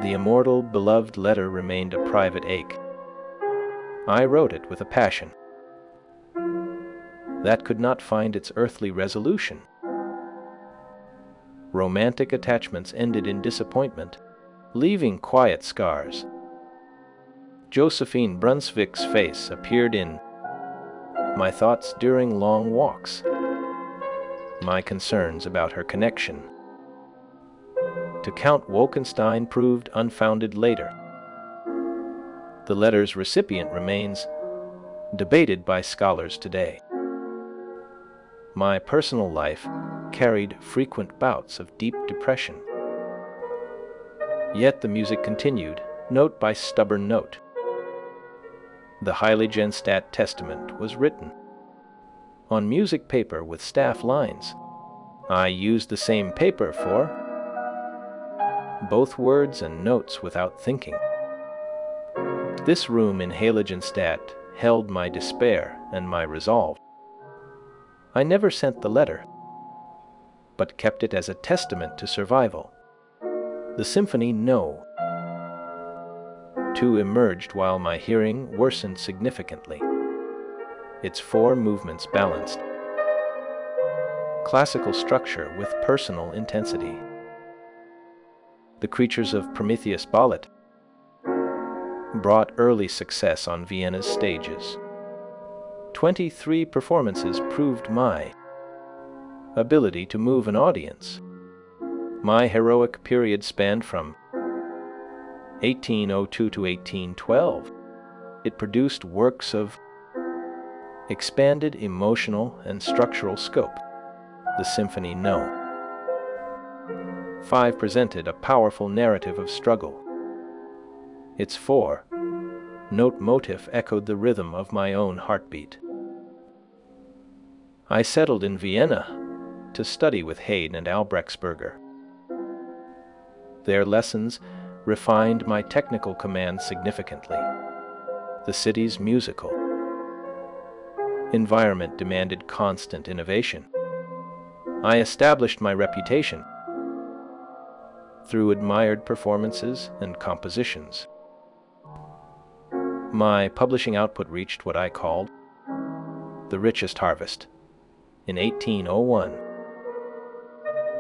The immortal, beloved letter remained a private ache. I wrote it with a passion that could not find its earthly resolution. Romantic attachments ended in disappointment, leaving quiet scars. Josephine Brunswick's face appeared in my thoughts during long walks. My concerns about her connection to Count Wolkenstein proved unfounded later. The letter's recipient remains debated by scholars today. My personal life carried frequent bouts of deep depression. Yet the music continued, note by stubborn note. The Heiligenstadt Testament was written on music paper with staff lines. I used the same paper for both words and notes without thinking. This room in Heiligenstadt held my despair and my resolve. I never sent the letter, but kept it as a testament to survival. The symphony No. 2 emerged while my hearing worsened significantly. Its 4 movements balanced classical structure with personal intensity. The Creatures of Prometheus ballet brought early success on Vienna's stages. 23 performances proved my ability to move an audience. My heroic period spanned from 1802 to 1812. It produced works of expanded emotional and structural scope. The Symphony No. 5 presented a powerful narrative of struggle. Its 4-note motif echoed the rhythm of my own heartbeat. I settled in Vienna to study with Haydn and Albrechtsberger. Their lessons refined my technical command significantly. The city's musical environment demanded constant innovation. I established my reputation through admired performances and compositions. My publishing output reached what I called the richest harvest. In 1801,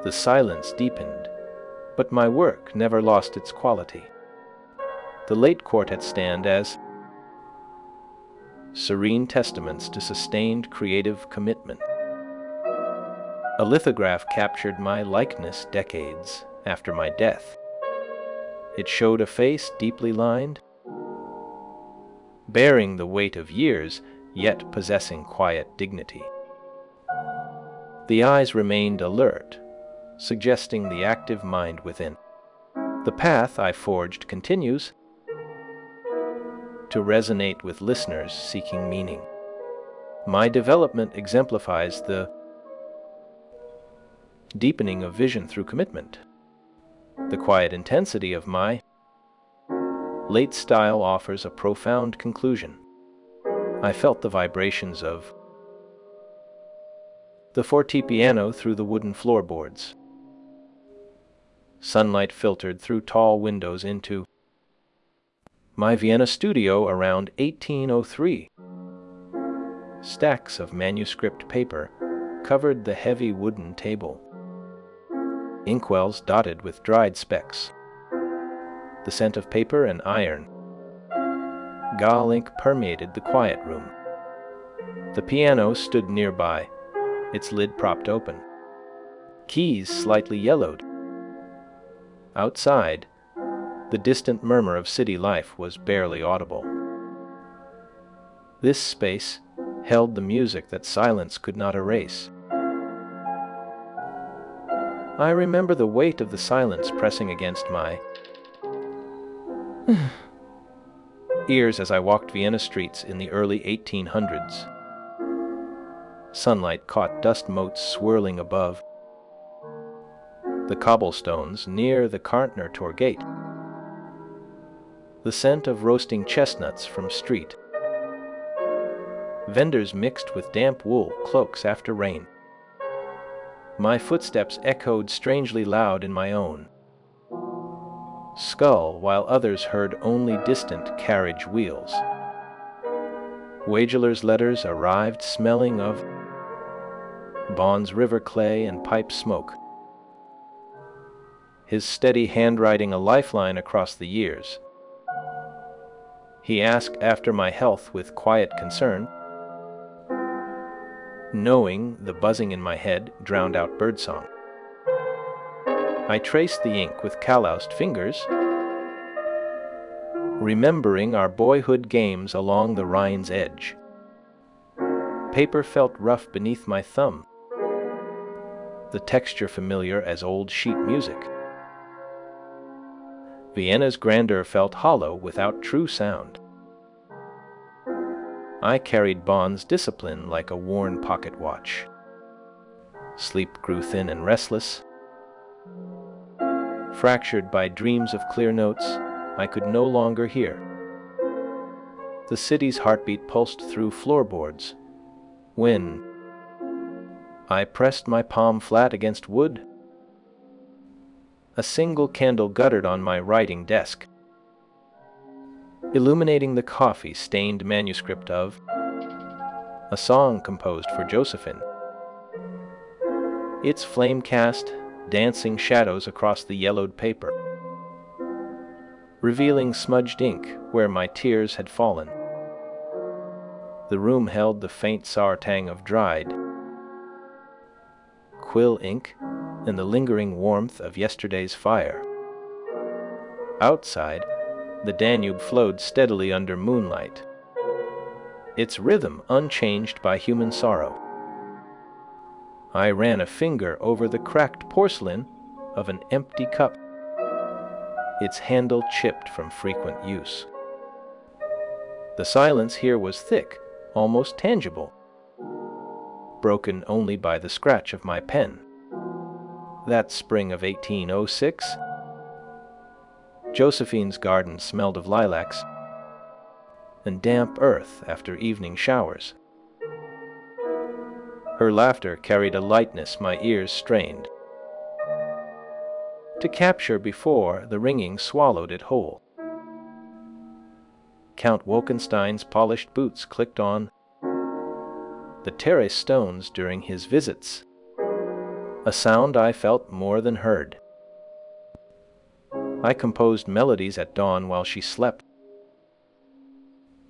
the silence deepened, but my work never lost its quality. The late quartets stand as serene testaments to sustained creative commitment. A lithograph captured my likeness decades after my death. It showed a face deeply lined, bearing the weight of years, yet possessing quiet dignity. The eyes remained alert, suggesting the active mind within. The path I forged continues to resonate with listeners seeking meaning. My development exemplifies the deepening of vision through commitment. The quiet intensity of my late style offers a profound conclusion. I felt the vibrations of the fortepiano through the wooden floorboards. Sunlight filtered through tall windows into my Vienna studio around 1803. Stacks of manuscript paper covered the heavy wooden table. Inkwells dotted with dried specks. The scent of paper and iron gall ink permeated the quiet room. The piano stood nearby, its lid propped open. Keys slightly yellowed. Outside, the distant murmur of city life was barely audible. This space held the music that silence could not erase. I remember the weight of the silence pressing against my ears as I walked Vienna streets in the early 1800s. Sunlight caught dust motes swirling above the cobblestones near the Karntner Tor gate. The scent of roasting chestnuts from street vendors mixed with damp wool cloaks after rain. My footsteps echoed strangely loud in my own skull, while others heard only distant carriage wheels. Wageler's letters arrived smelling of Bond's river clay and pipe smoke, his steady handwriting a lifeline across the years. He asked after my health with quiet concern, knowing the buzzing in my head drowned out birdsong. I traced the ink with calloused fingers, remembering our boyhood games along the Rhine's edge. Paper felt rough beneath my thumb, the texture familiar as old sheet music. Vienna's grandeur felt hollow without true sound. I carried Bond's discipline like a worn pocket watch. Sleep grew thin and restless. Fractured by dreams of clear notes I could no longer hear. The city's heartbeat pulsed through floorboards when I pressed my palm flat against wood. A single candle guttered on my writing desk, illuminating the coffee-stained manuscript of a song composed for Josephine. Its flame cast dancing shadows across the yellowed paper, revealing smudged ink where my tears had fallen. The room held the faint sour tang of dried, quill ink and the lingering warmth of yesterday's fire. Outside, the Danube flowed steadily under moonlight, its rhythm unchanged by human sorrow. I ran a finger over the cracked porcelain of an empty cup, its handle chipped from frequent use. The silence here was thick, almost tangible, broken only by the scratch of my pen. That spring of 1806, Josephine's garden smelled of lilacs and damp earth after evening showers. Her laughter carried a lightness my ears strained to capture before the ringing swallowed it whole. Count Wolkenstein's polished boots clicked on the terrace stones during his visits, a sound I felt more than heard. I composed melodies at dawn while she slept.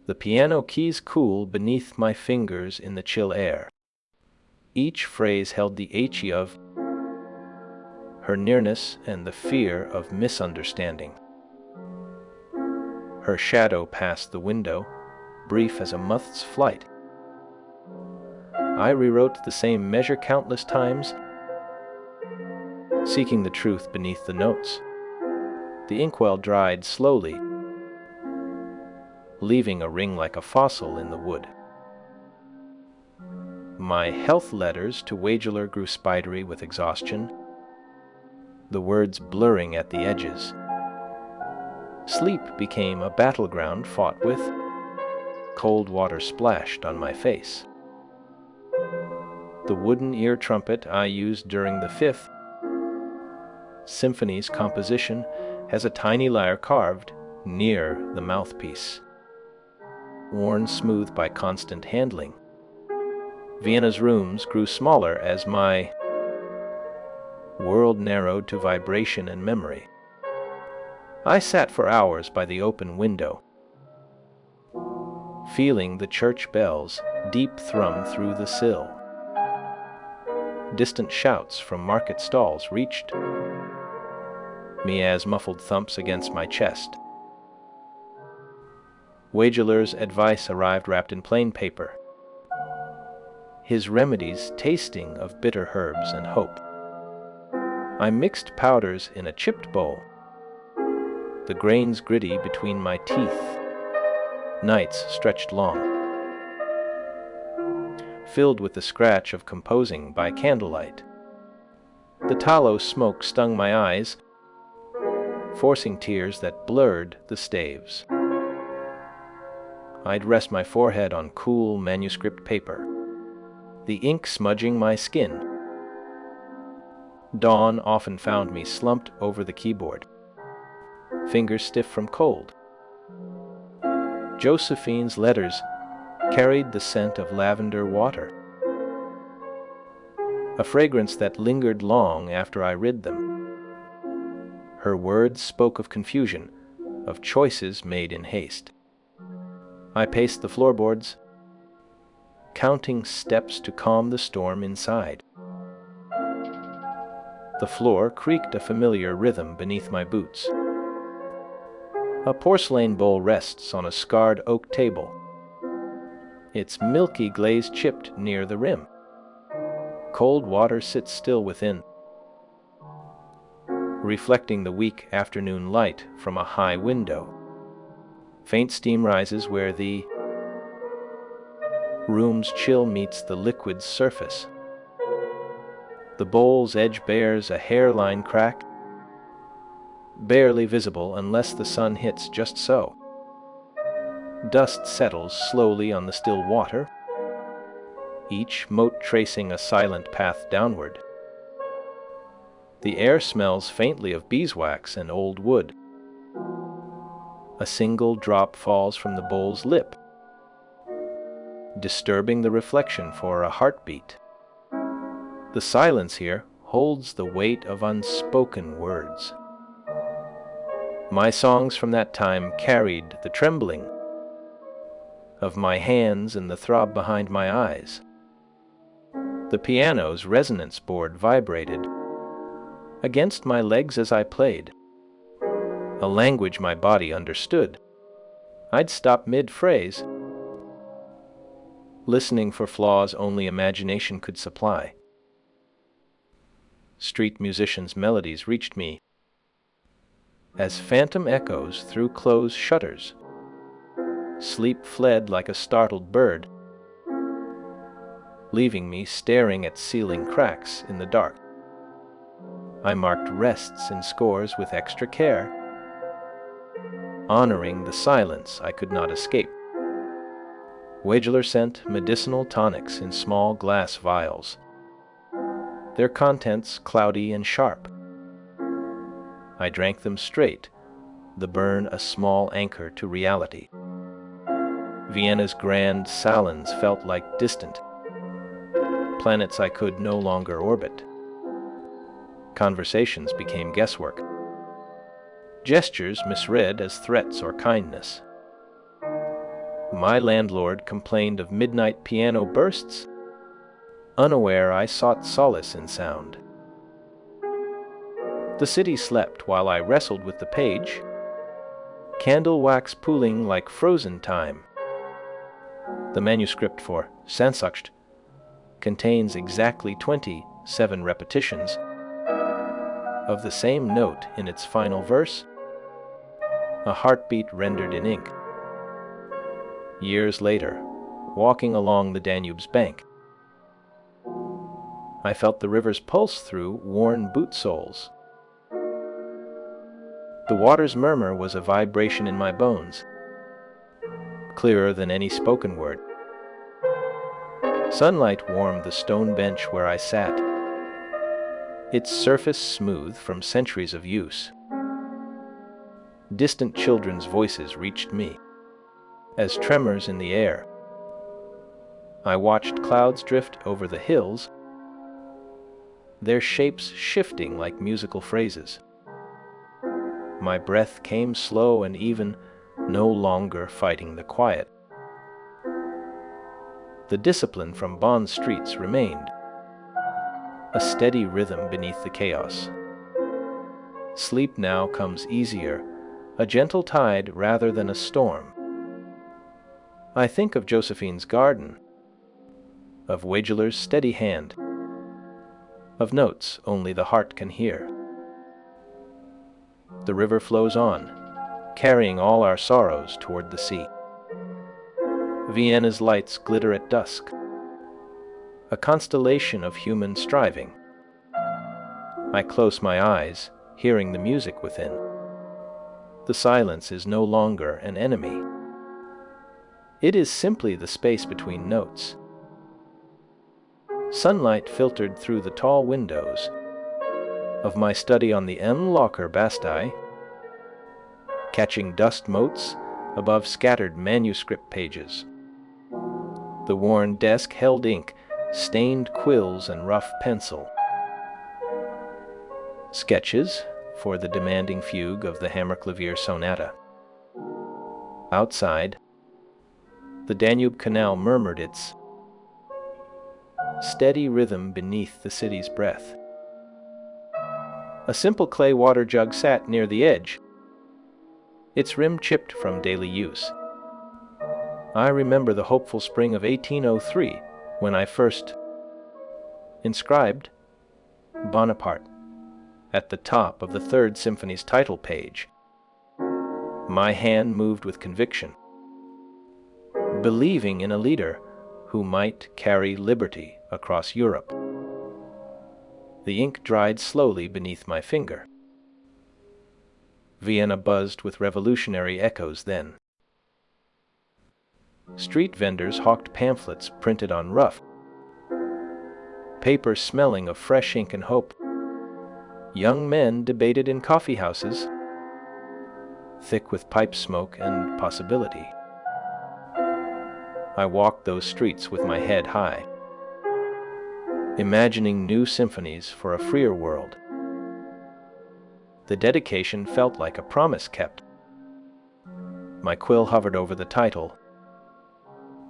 The piano keys cool beneath my fingers in the chill air. Each phrase held the echo of her nearness and the fear of misunderstanding. Her shadow passed the window, brief as a moth's flight. I rewrote the same measure countless times, seeking the truth beneath the notes. The inkwell dried slowly, leaving a ring like a fossil in the wood. My health letters to Wageler grew spidery with exhaustion, the words blurring at the edges. Sleep became a battleground fought with, cold water splashed on my face. The wooden ear trumpet I used during the Fifth Symphony's composition has a tiny lyre carved near the mouthpiece, worn smooth by constant handling. Vienna's rooms grew smaller as my world narrowed to vibration and memory. I sat for hours by the open window, feeling the church bells deep thrum through the sill. Distant shouts from market stalls reached me as muffled thumps against my chest. Wageler's advice arrived wrapped in plain paper, his remedies tasting of bitter herbs and hope. I mixed powders in a chipped bowl, the grains gritty between my teeth. Nights stretched long, filled with the scratch of composing by candlelight. The tallow smoke stung my eyes, forcing tears that blurred the staves. I'd rest my forehead on cool manuscript paper, the ink smudging my skin. Dawn often found me slumped over the keyboard, fingers stiff from cold. Josephine's letters carried the scent of lavender water, a fragrance that lingered long after I read them. Her words spoke of confusion, of choices made in haste. I paced the floorboards, counting steps to calm the storm inside. The floor creaked a familiar rhythm beneath my boots. A porcelain bowl rests on a scarred oak table, its milky glaze chipped near the rim. Cold water sits still within, reflecting the weak afternoon light from a high window. Faint steam rises where the room's chill meets the liquid's surface. The bowl's edge bears a hairline crack, barely visible unless the sun hits just so. Dust settles slowly on the still water, each mote tracing a silent path downward. The air smells faintly of beeswax and old wood. A single drop falls from the bowl's lip, disturbing the reflection for a heartbeat. The silence here holds the weight of unspoken words. My songs from that time carried the trembling of my hands and the throb behind my eyes. The piano's resonance board vibrated against my legs as I played, a language my body understood. I'd stop mid-phrase, listening for flaws only imagination could supply. Street musicians' melodies reached me as phantom echoes through closed shutters. Sleep fled like a startled bird, leaving me staring at ceiling cracks in the dark. I marked rests in scores with extra care, honoring the silence I could not escape. Wageler sent medicinal tonics in small glass vials, their contents cloudy and sharp. I drank them straight, the burn a small anchor to reality. Vienna's grand salons felt like distant planets I could no longer orbit. Conversations became guesswork, gestures misread as threats or kindness. My landlord complained of midnight piano bursts. Unaware, I sought solace in sound. The city slept while I wrestled with the page, candle wax pooling like frozen time. The manuscript for Sansacht contains exactly 27 repetitions of the same note in its final verse, a heartbeat rendered in ink. Years later, walking along the Danube's bank, I felt the river's pulse through worn boot soles. The water's murmur was a vibration in my bones, clearer than any spoken word. Sunlight warmed the stone bench where I sat, its surface smooth from centuries of use. Distant children's voices reached me as tremors in the air. I watched clouds drift over the hills, their shapes shifting like musical phrases. My breath came slow and even, no longer fighting the quiet. The discipline from Bond streets remained, a steady rhythm beneath the chaos. Sleep now comes easier, a gentle tide rather than a storm. I think of Josephine's garden, of Wageler's steady hand, of notes only the heart can hear. The river flows on, carrying all our sorrows toward the sea. Vienna's lights glitter at dusk, a constellation of human striving. I close my eyes, hearing the music within. The silence is no longer an enemy. It is simply the space between notes. Sunlight filtered through the tall windows of my study on the M. Locker Bastei, catching dust motes above scattered manuscript pages. The worn desk held ink, stained quills and rough pencil. Sketches for the demanding fugue of the Hammerklavier Sonata. Outside, the Danube Canal murmured its steady rhythm beneath the city's breath. A simple clay water jug sat near the edge, its rim chipped from daily use. I remember the hopeful spring of 1803 when I first inscribed Bonaparte at the top of the Third Symphony's title page. My hand moved with conviction, believing in a leader who might carry liberty across Europe. The ink dried slowly beneath my finger. Vienna buzzed with revolutionary echoes then. Street vendors hawked pamphlets printed on rough paper smelling of fresh ink and hope. Young men debated in coffee houses, thick with pipe smoke and possibility. I walked those streets with my head high, imagining new symphonies for a freer world. The dedication felt like a promise kept. My quill hovered over the title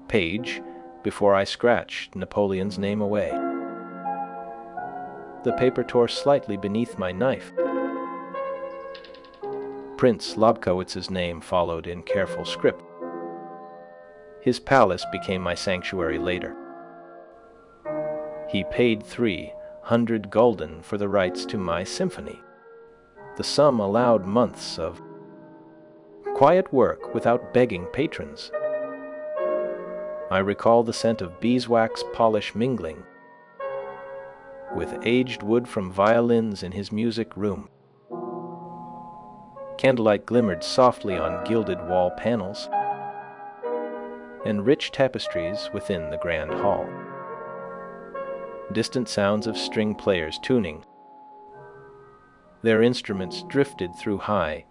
page before I scratched Napoleon's name away. The paper tore slightly beneath my knife. Prince Lobkowitz's name followed in careful script. His palace became my sanctuary later. He paid 300 gulden for the rights to my symphony. The sum allowed months of quiet work without begging patrons. I recall the scent of beeswax polish mingling with aged wood from violins in his music room. Candlelight glimmered softly on gilded wall panels and rich tapestries within the grand hall. Distant sounds of string players tuning. Their instruments drifted through high,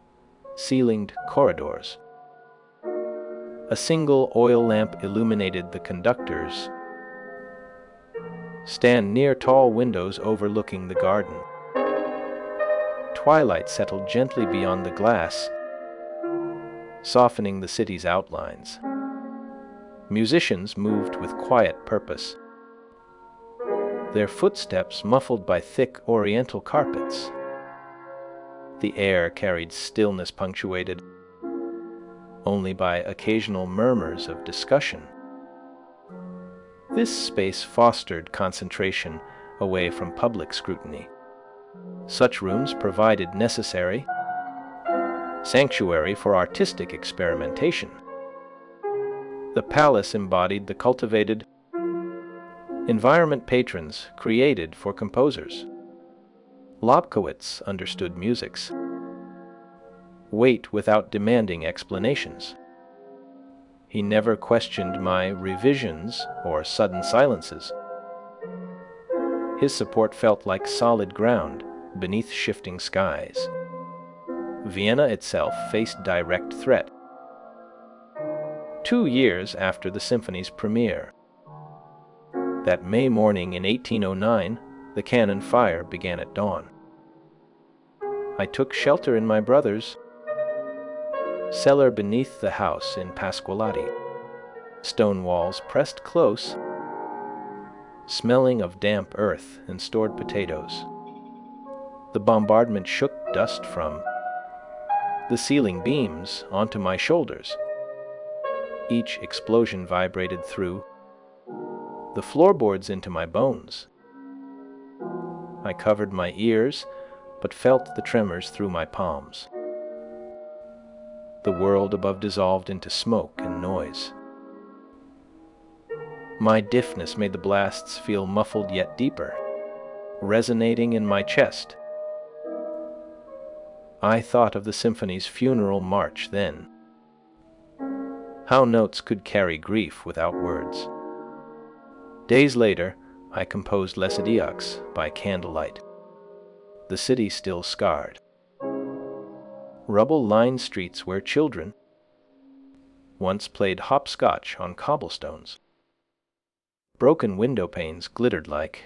ceilinged corridors. A single oil lamp illuminated the conductor's stand near tall windows overlooking the garden. Twilight settled gently beyond the glass, softening the city's outlines. Musicians moved with quiet purpose, their footsteps muffled by thick oriental carpets. The air carried stillness punctuated only by occasional murmurs of discussion. This space fostered concentration away from public scrutiny. Such rooms provided necessary sanctuary for artistic experimentation. The palace embodied the cultivated environment patrons created for composers. Lobkowitz understood music's weight without demanding explanations. He never questioned my revisions or sudden silences. His support felt like solid ground beneath shifting skies. Vienna itself faced direct threat. 2 years after the symphony's premiere, that May morning in 1809, the cannon fire began at dawn. I took shelter in my brother's cellar beneath the house in Pasqualati. Stone walls pressed close, smelling of damp earth and stored potatoes. The bombardment shook dust from the ceiling beams onto my shoulders. Each explosion vibrated through the floorboards into my bones. I covered my ears, but felt the tremors through my palms. The world above dissolved into smoke and noise. My deafness made the blasts feel muffled yet deeper, resonating in my chest. I thought of the symphony's funeral march then. How notes could carry grief without words. Days later, I composed Les Idiots by candlelight. The city still scarred. Rubble-lined streets where children once played hopscotch on cobblestones. Broken window panes glittered like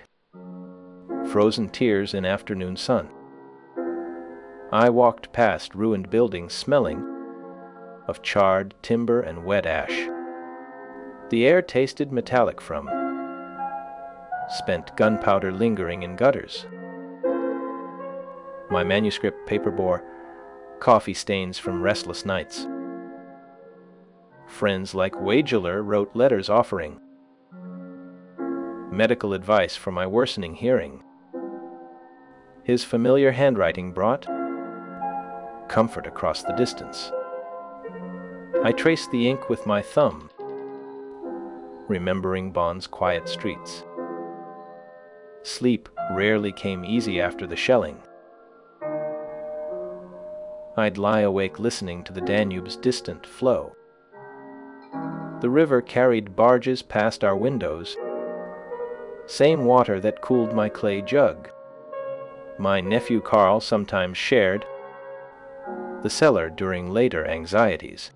frozen tears in afternoon sun. I walked past ruined buildings smelling of charred timber and wet ash. The air tasted metallic from spent gunpowder lingering in gutters. My manuscript paper bore coffee stains from restless nights. Friends like Wageler wrote letters offering medical advice for my worsening hearing. His familiar handwriting brought comfort across the distance. I traced the ink with my thumb, remembering Bonn's quiet streets. Sleep rarely came easy after the shelling. I'd lie awake listening to the Danube's distant flow. The river carried barges past our windows, same water that cooled my clay jug. My nephew Carl sometimes shared the cellar during later anxieties.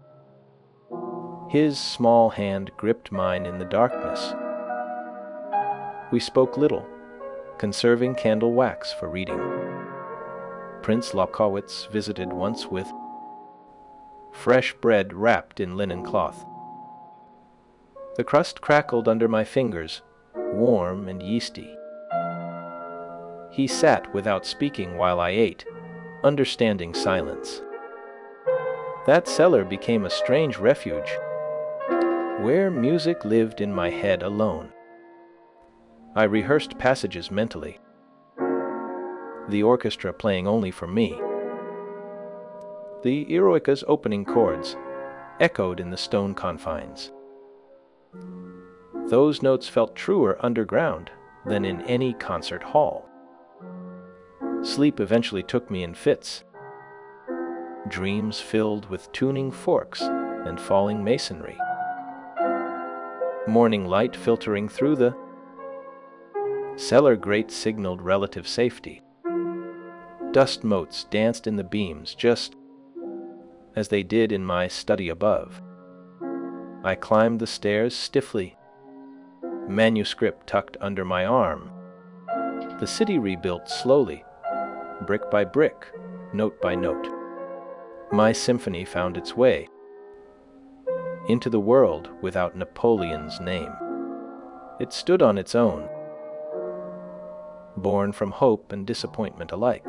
His small hand gripped mine in the darkness. We spoke little, conserving candle wax for reading. Prince Lobkowitz visited once with fresh bread wrapped in linen cloth. The crust crackled under my fingers, warm and yeasty. He sat without speaking while I ate, understanding silence. That cellar became a strange refuge, where music lived in my head alone. I rehearsed passages mentally, the orchestra playing only for me. The Eroica's opening chords echoed in the stone confines. Those notes felt truer underground than in any concert hall. Sleep eventually took me in fits, dreams filled with tuning forks and falling masonry. Morning light filtering through the cellar grate signaled relative safety. Dust motes danced in the beams just as they did in my study above. I climbed the stairs stiffly, manuscript tucked under my arm. The city rebuilt slowly, brick by brick, note by note. My symphony found its way into the world without Napoleon's name. It stood on its own, born from hope and disappointment alike.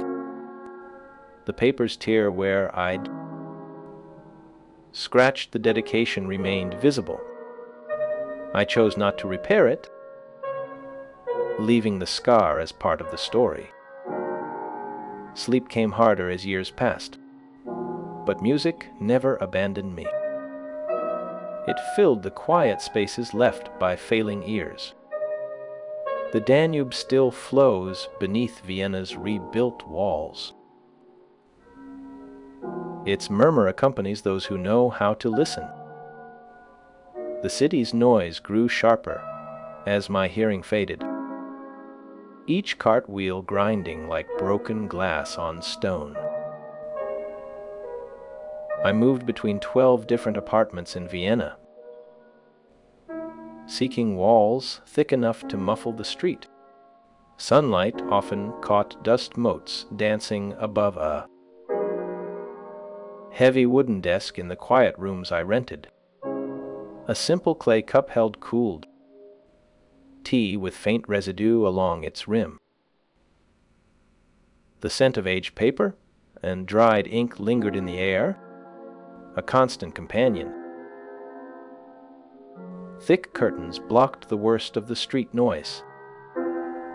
The paper's tear where I'd scratched the dedication remained visible. I chose not to repair it, leaving the scar as part of the story. Sleep came harder as years passed, but music never abandoned me. It filled the quiet spaces left by failing ears. The Danube still flows beneath Vienna's rebuilt walls. Its murmur accompanies those who know how to listen. The city's noise grew sharper as my hearing faded, each cartwheel grinding like broken glass on stone. I moved between 12 different apartments in Vienna, seeking walls thick enough to muffle the street. Sunlight often caught dust motes dancing above a heavy wooden desk in the quiet rooms I rented. A simple clay cup held cooled tea with faint residue along its rim. The scent of aged paper and dried ink lingered in the air, a constant companion. Thick curtains blocked the worst of the street noise,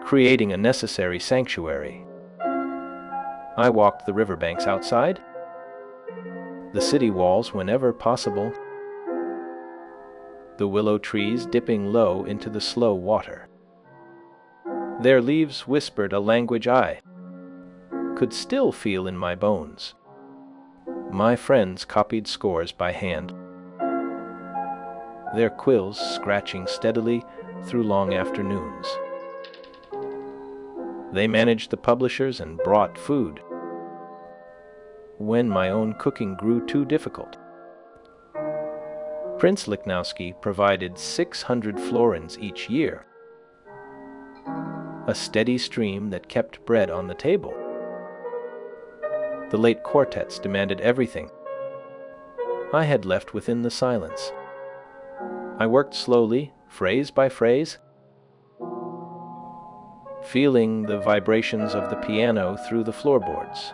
creating a necessary sanctuary. I walked the riverbanks outside, the city walls whenever possible, the willow trees dipping low into the slow water. Their leaves whispered a language I could still feel in my bones. My friends copied scores by hand, their quills scratching steadily through long afternoons. They managed the publishers and brought food when my own cooking grew too difficult. Prince Lichnowsky provided 600 florins each year, a steady stream that kept bread on the table. The late quartets demanded everything I had left within the silence. I worked slowly, phrase by phrase, feeling the vibrations of the piano through the floorboards.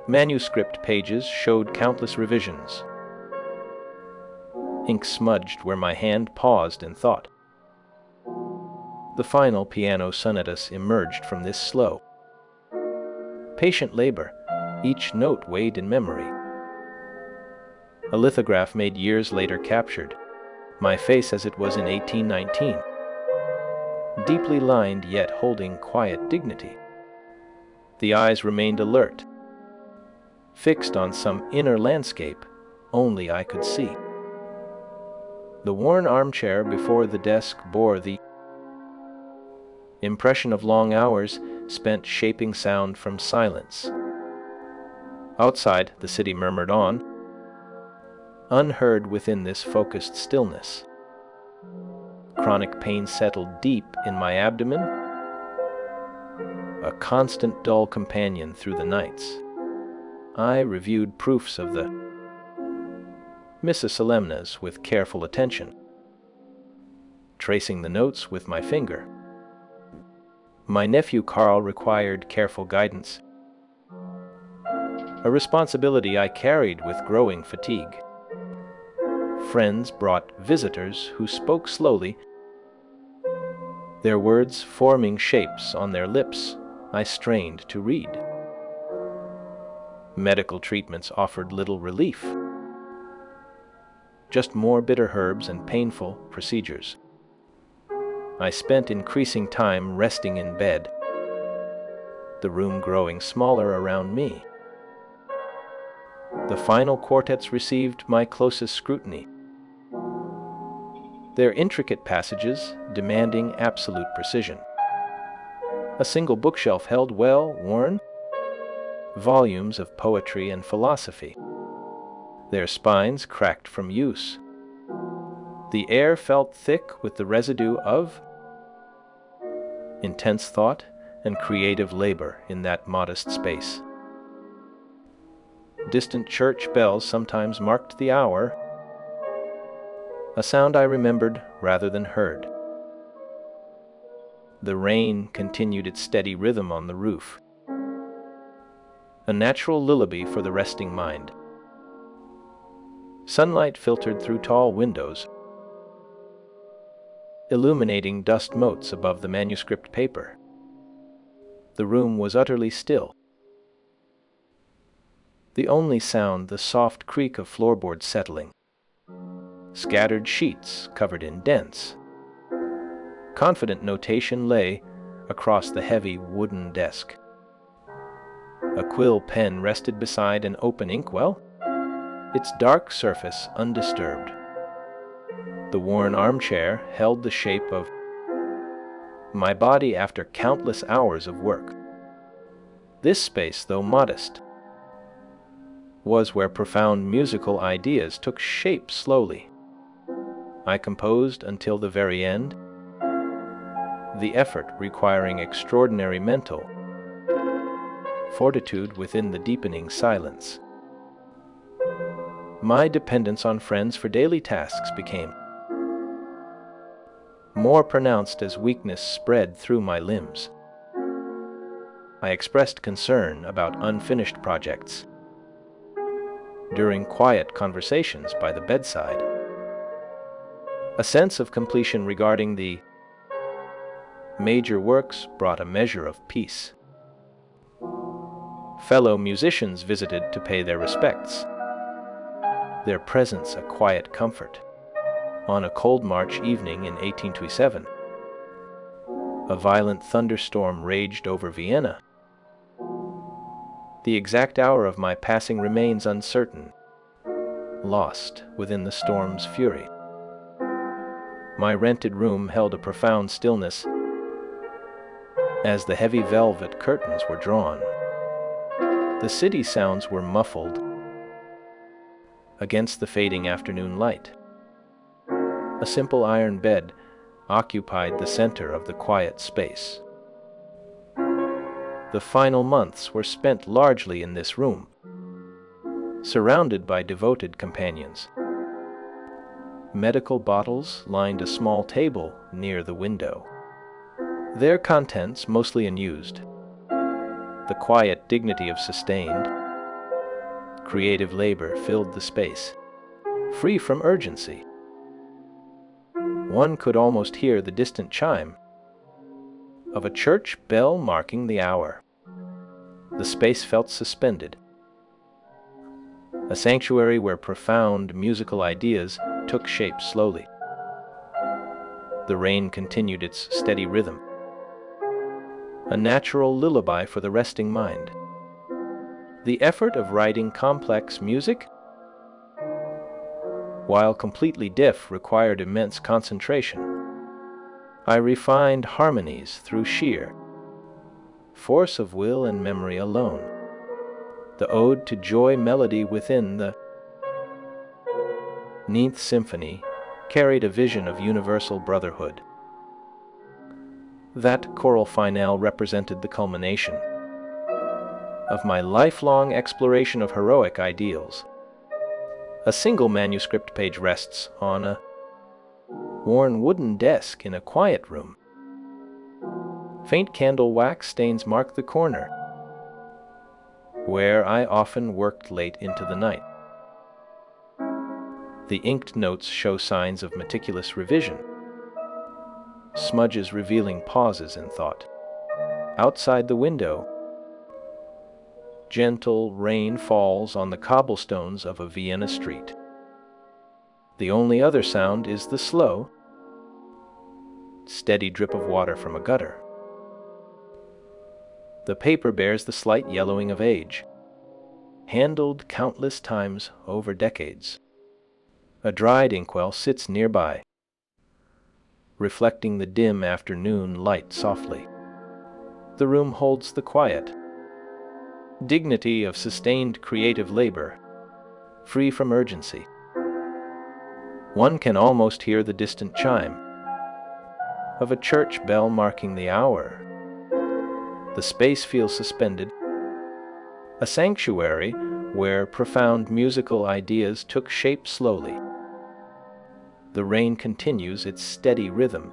Manuscript pages showed countless revisions. Ink smudged where my hand paused in thought. The final piano sonatas emerged from this slow, patient labor, each note weighed in memory. A lithograph made years later captured my face as it was in 1819, deeply lined yet holding quiet dignity. The eyes remained alert, fixed on some inner landscape only I could see. The worn armchair before the desk bore the impression of long hours spent shaping sound from silence. Outside, the city murmured on, unheard within this focused stillness. Chronic pain settled deep in my abdomen, a constant dull companion through the nights. I reviewed proofs of the Missa Solemnes with careful attention, tracing the notes with my finger. My nephew Carl required careful guidance, a responsibility I carried with growing fatigue. Friends brought visitors who spoke slowly, their words forming shapes on their lips I strained to read. Medical treatments offered little relief, just more bitter herbs and painful procedures. I spent increasing time resting in bed, the room growing smaller around me. The final quartets received my closest scrutiny, their intricate passages demanding absolute precision. A single bookshelf held well-worn volumes of poetry and philosophy, their spines cracked from use. The air felt thick with the residue of intense thought and creative labor in that modest space. Distant church bells sometimes marked the hour, a sound I remembered rather than heard. The rain continued its steady rhythm on the roof, a natural lullaby for the resting mind. Sunlight filtered through tall windows, illuminating dust motes above the manuscript paper. The room was utterly still. The only sound the soft creak of floorboards settling, scattered sheets covered in dents. Confident notation lay across the heavy wooden desk. A quill pen rested beside an open inkwell, its dark surface undisturbed. The worn armchair held the shape of my body after countless hours of work. This space, though modest, was where profound musical ideas took shape slowly. I composed until the very end, the effort requiring extraordinary mental fortitude within the deepening silence. My dependence on friends for daily tasks became more pronounced as weakness spread through my limbs. I expressed concern about unfinished projects during quiet conversations by the bedside. A sense of completion regarding the major works brought a measure of peace. Fellow musicians visited to pay their respects, their presence a quiet comfort. On a cold March evening in 1827, a violent thunderstorm raged over Vienna. The exact hour of my passing remains uncertain, lost within the storm's fury. My rented room held a profound stillness as the heavy velvet curtains were drawn. The city sounds were muffled against the fading afternoon light. A simple iron bed occupied the center of the quiet space. The final months were spent largely in this room, surrounded by devoted companions. Medical bottles lined a small table near the window, their contents mostly unused. The quiet dignity of sustained, creative labor filled the space, free from urgency. One could almost hear the distant chime of a church bell marking the hour. The space felt suspended, a sanctuary where profound musical ideas took shape slowly. The rain continued its steady rhythm, a natural lullaby for the resting mind. The effort of writing complex music, while completely deaf, required immense concentration. I refined harmonies through sheer force of will and memory alone. The ode to joy melody within the Ninth Symphony carried a vision of universal brotherhood. That choral finale represented the culmination of my lifelong exploration of heroic ideals. A single manuscript page rests on a worn wooden desk in a quiet room, Faint candle wax stains mark the corner, where I often worked late into the night. The inked notes show signs of meticulous revision, smudges revealing pauses in thought. Outside the window, gentle rain falls on the cobblestones of a Vienna street. The only other sound is the slow, steady drip of water from a gutter. The paper bears the slight yellowing of age, handled countless times over decades. A dried inkwell sits nearby, reflecting the dim afternoon light softly. The room holds the quiet dignity of sustained creative labor, free from urgency. One can almost hear the distant chime of a church bell marking the hour. The space feels suspended, a sanctuary where profound musical ideas took shape slowly. The rain continues its steady rhythm,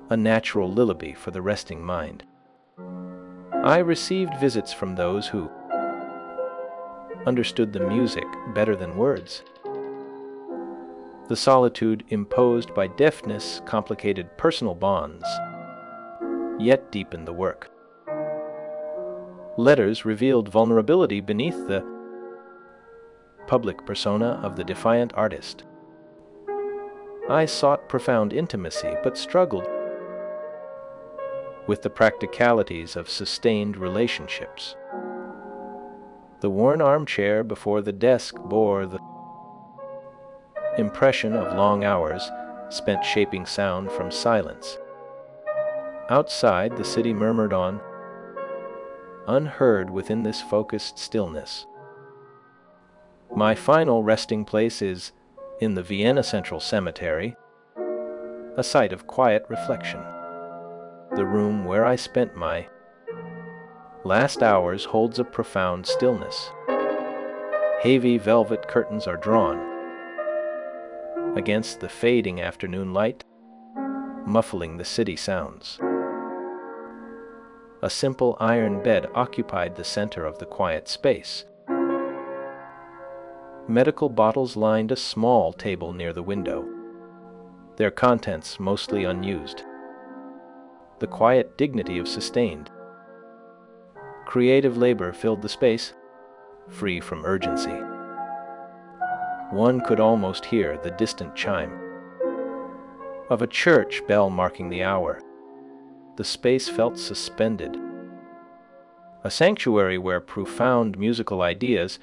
a natural lullaby for the resting mind. I received visits from those who understood the music better than words. The solitude imposed by deafness complicated personal bonds, yet deepened the work. Letters revealed vulnerability beneath the public persona of the defiant artist. I sought profound intimacy, but struggled with the practicalities of sustained relationships. The worn armchair before the desk bore the impression of long hours spent shaping sound from silence. Outside, the city murmured on, unheard within this focused stillness. My final resting place is in the Vienna Central Cemetery, a site of quiet reflection. The room where I spent my last hours holds a profound stillness. Heavy velvet curtains are drawn against the fading afternoon light, muffling the city sounds. A simple iron bed occupied the center of the quiet space. Medical bottles lined a small table near the window, their contents mostly unused. The quiet dignity of sustained creative labor filled the space, free from urgency. One could almost hear the distant chime of a church bell marking the hour. The space felt suspended, a sanctuary where profound musical ideas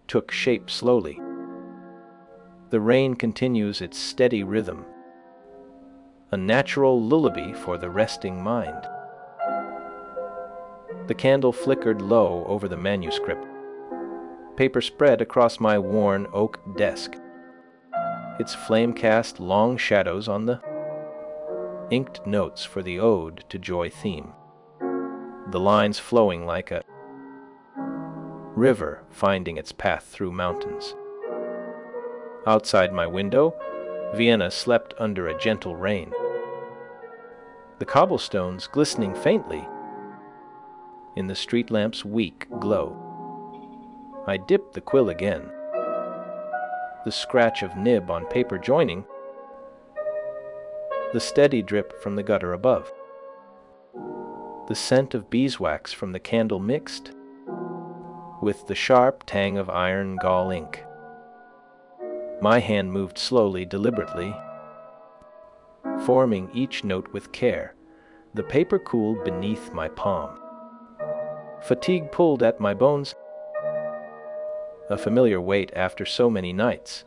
took shape slowly. The rain continues its steady rhythm, a natural lullaby for the resting mind. The candle flickered low over the manuscript. Paper spread across my worn oak desk. Its flame cast long shadows on the inked notes for the Ode to Joy theme, the lines flowing like a river finding its path through mountains. Outside my window, Vienna slept under a gentle rain, the cobblestones glistening faintly in the street lamp's weak glow. I dipped the quill again, the scratch of nib on paper joining the steady drip from the gutter above. The scent of beeswax from the candle mixed with the sharp tang of iron gall ink. My hand moved slowly, deliberately, forming each note with care. The paper cooled beneath my palm. Fatigue pulled at my bones, a familiar weight after so many nights.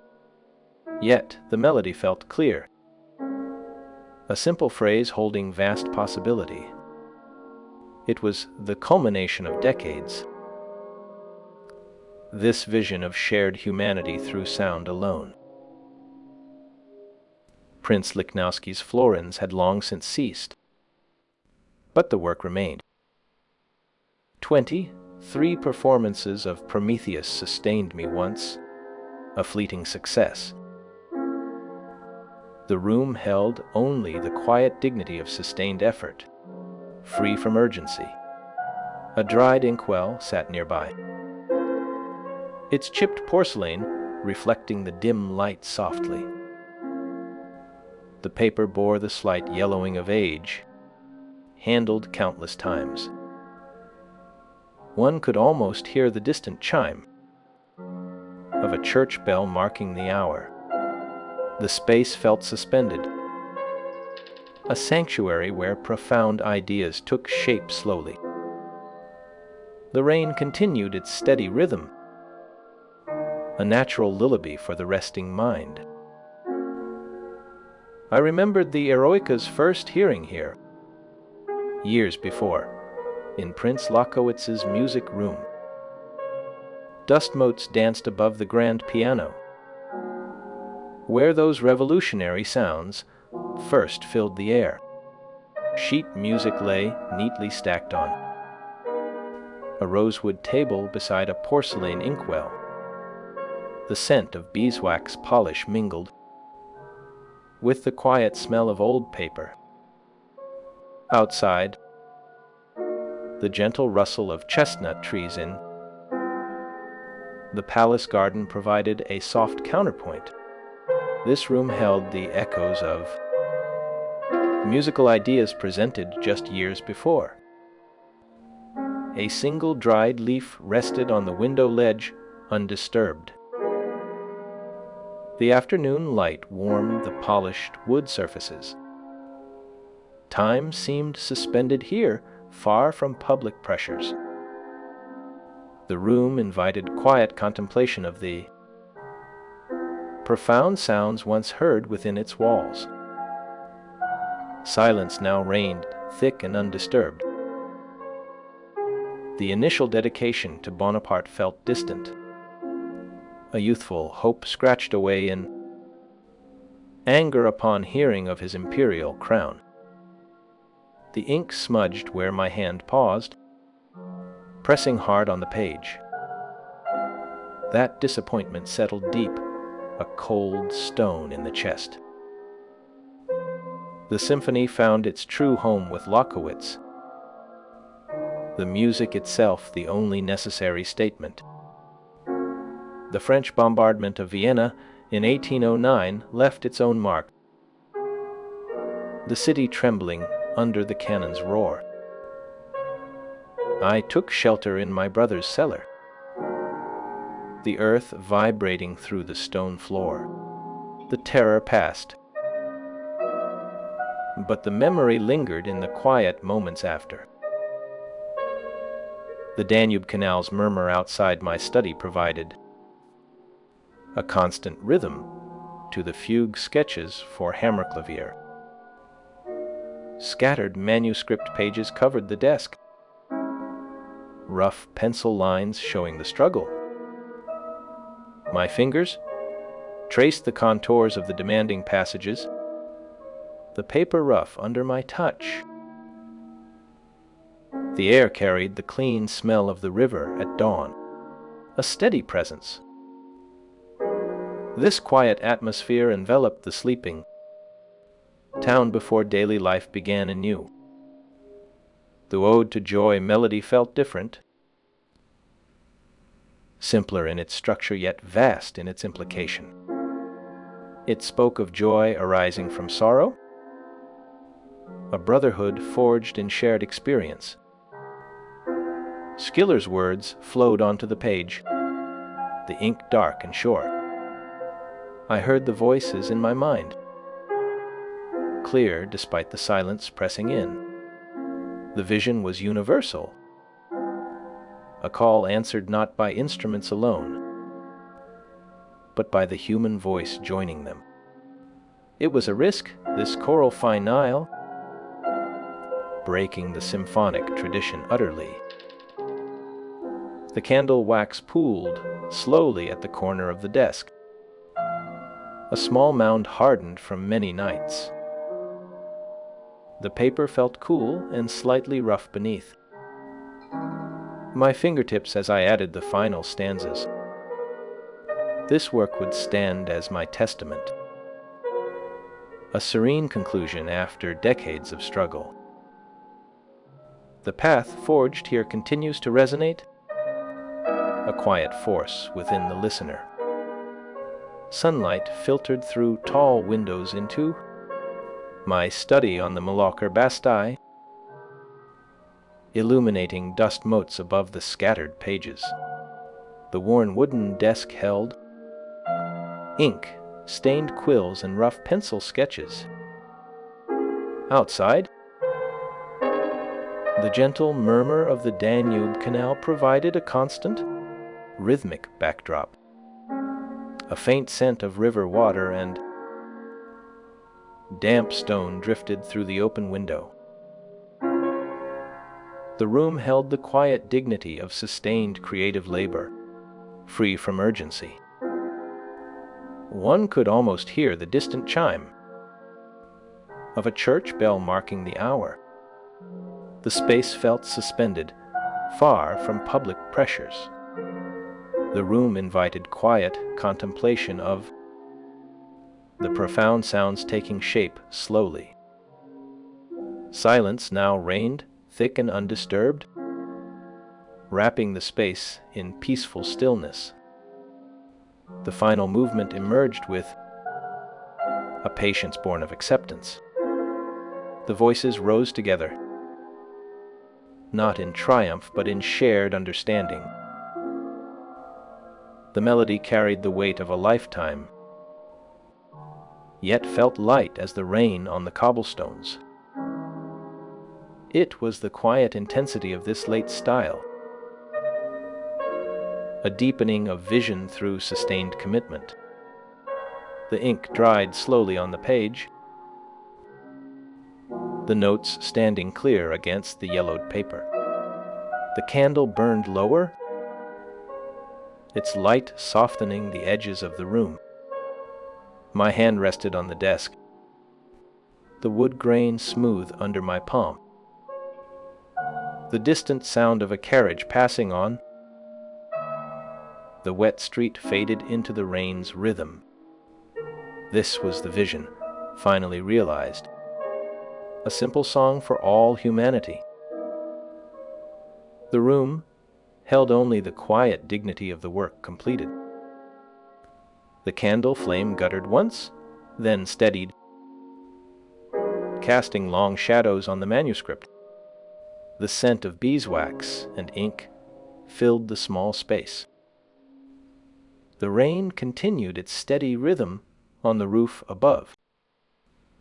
Yet the melody felt clear, a simple phrase holding vast possibility. It was the culmination of decades, this vision of shared humanity through sound alone. Prince Lichnowsky's florins had long since ceased, but the work remained. 23 performances of Prometheus sustained me once, a fleeting success. The room held only the quiet dignity of sustained effort. free from urgency. A dried inkwell sat nearby, its chipped porcelain reflecting the dim light softly. The paper bore the slight yellowing of age, handled countless times. One could almost hear the distant chime of a church bell marking the hour. The space felt suspended, a sanctuary where profound ideas took shape slowly. The rain continued its steady rhythm, a natural lullaby for the resting mind. I remembered the Eroica's first hearing here, years before, in Prince Lockowitz's music room. Dust motes danced above the grand piano, where those revolutionary sounds first filled the air. Sheet music lay neatly stacked on a rosewood table beside a porcelain inkwell. The scent of beeswax polish mingled with the quiet smell of old paper. Outside, the gentle rustle of chestnut trees in the palace garden provided a soft counterpoint. This room held the echoes of musical ideas presented just years before. A single dried leaf rested on the window ledge undisturbed. The afternoon light warmed the polished wood surfaces. Time seemed suspended here, far from public pressures. The room invited quiet contemplation of the profound sounds once heard within its walls. Silence now reigned, thick and undisturbed. The initial dedication to Bonaparte felt distant. A youthful hope scratched away in anger upon hearing of his imperial crown. The ink smudged where my hand paused, pressing hard on the page. That disappointment settled deep, a cold stone in the chest. The symphony found its true home with Lockowitz, the music itself the only necessary statement. The French bombardment of Vienna in 1809 left its own mark, the city trembling under the cannon's roar. I took shelter in my brother's cellar, the earth vibrating through the stone floor. The terror passed, but the memory lingered in the quiet moments after. The Danube Canal's murmur outside my study provided a constant rhythm to the fugue sketches for hammerklavier. Scattered manuscript pages covered the desk, rough pencil lines showing the struggle. My fingers traced the contours of the demanding passages, the paper rough under my touch. The air carried the clean smell of the river at dawn, a steady presence. This quiet atmosphere enveloped the sleeping town before daily life began anew. The ode to joy melody felt different, simpler in its structure yet vast in its implication. It spoke of joy arising from sorrow, a brotherhood forged in shared experience. Schiller's words flowed onto the page, the ink dark and sure. I heard the voices in my mind, clear despite the silence pressing in. The vision was universal, a call answered not by instruments alone, but by the human voice joining them. It was a risk, this choral finale, breaking the symphonic tradition utterly. The candle wax pooled slowly at the corner of the desk. A small mound hardened from many nights. The paper felt cool and slightly rough beneath. My fingertips as I added the final stanzas. This work would stand as my testament. A serene conclusion after decades of struggle. The path forged here continues to resonate, a quiet force within the listener. Sunlight filtered through tall windows into my study on the Malocher Bastei, illuminating dust motes above the scattered pages. The worn wooden desk held ink, stained quills, and rough pencil sketches. Outside, the gentle murmur of the Danube Canal provided a constant, rhythmic backdrop. A faint scent of river water and damp stone drifted through the open window. The room held the quiet dignity of sustained creative labor, free from urgency. One could almost hear the distant chime of a church bell marking the hour. The space felt suspended, far from public pressures. The room invited quiet contemplation of the profound sounds taking shape slowly. Silence now reigned, thick and undisturbed, wrapping the space in peaceful stillness. The final movement emerged with a patience born of acceptance. The voices rose together, not in triumph but in shared understanding. The melody carried the weight of a lifetime, yet felt light as the rain on the cobblestones. It was the quiet intensity of this late style, a deepening of vision through sustained commitment. The ink dried slowly on the page, the notes standing clear against the yellowed paper. The candle burned lower, its light softening the edges of the room. My hand rested on the desk, the wood grain smooth under my palm. The distant sound of a carriage passing on the wet street faded into the rain's rhythm. This was the vision, finally realized. A simple song for all humanity. The room held only the quiet dignity of the work completed. The candle flame guttered once, then steadied, casting long shadows on the manuscript. The scent of beeswax and ink filled the small space. The rain continued its steady rhythm on the roof above.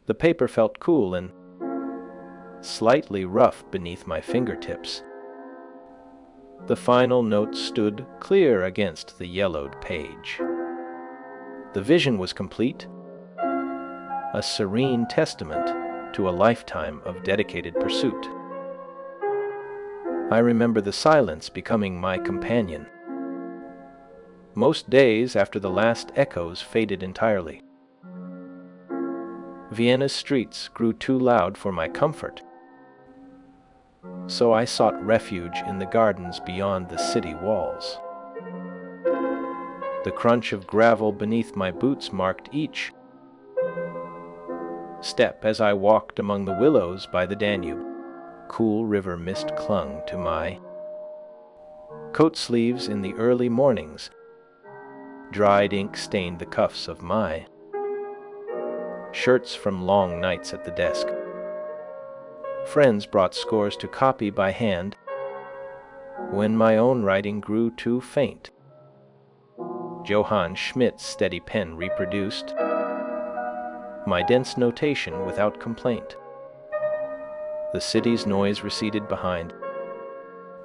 The paper felt cool and slightly rough beneath my fingertips. The final note stood clear against the yellowed page. The vision was complete, a serene testament to a lifetime of dedicated pursuit. I remember the silence becoming my companion. Most days after the last echoes faded entirely, Vienna's streets grew too loud for my comfort, so I sought refuge in the gardens beyond the city walls. The crunch of gravel beneath my boots marked each step as I walked among the willows by the Danube. Cool river mist clung to my coat sleeves in the early mornings. Dried ink stained the cuffs of my shirts from long nights at the desk. Friends brought scores to copy by hand when my own writing grew too faint. Johann Schmidt's steady pen reproduced my dense notation without complaint. The city's noise receded behind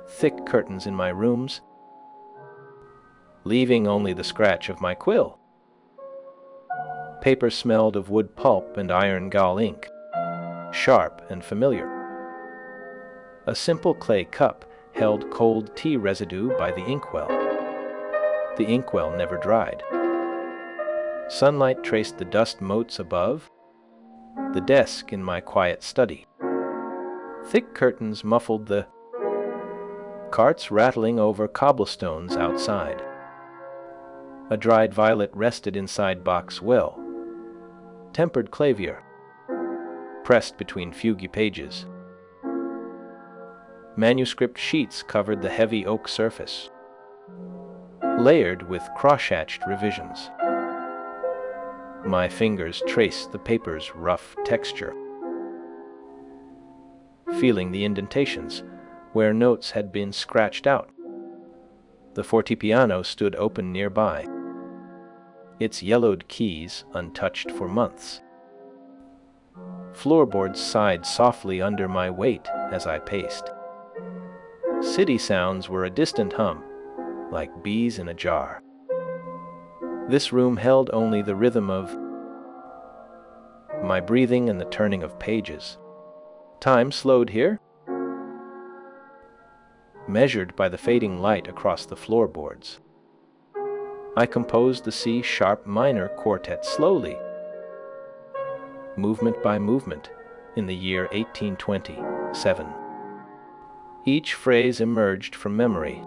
thick curtains in my rooms, leaving only the scratch of my quill. Paper smelled of wood pulp and iron gall ink, sharp and familiar. A simple clay cup held cold tea residue by the inkwell. The inkwell never dried. Sunlight traced the dust motes above the desk in my quiet study. Thick curtains muffled the carts rattling over cobblestones outside. A dried violet rested inside Bach's well. Tempered clavier pressed between fugue pages. Manuscript sheets covered the heavy oak surface, layered with cross-hatched revisions. My fingers traced the paper's rough texture, feeling the indentations where notes had been scratched out. The fortepiano stood open nearby, its yellowed keys untouched for months. Floorboards sighed softly under my weight as I paced. City sounds were a distant hum, like bees in a jar. This room held only the rhythm of my breathing and the turning of pages. Time slowed here, measured by the fading light across the floorboards. I composed the C-sharp minor quartet slowly, movement by movement, in the year 1827. Each phrase emerged from memory,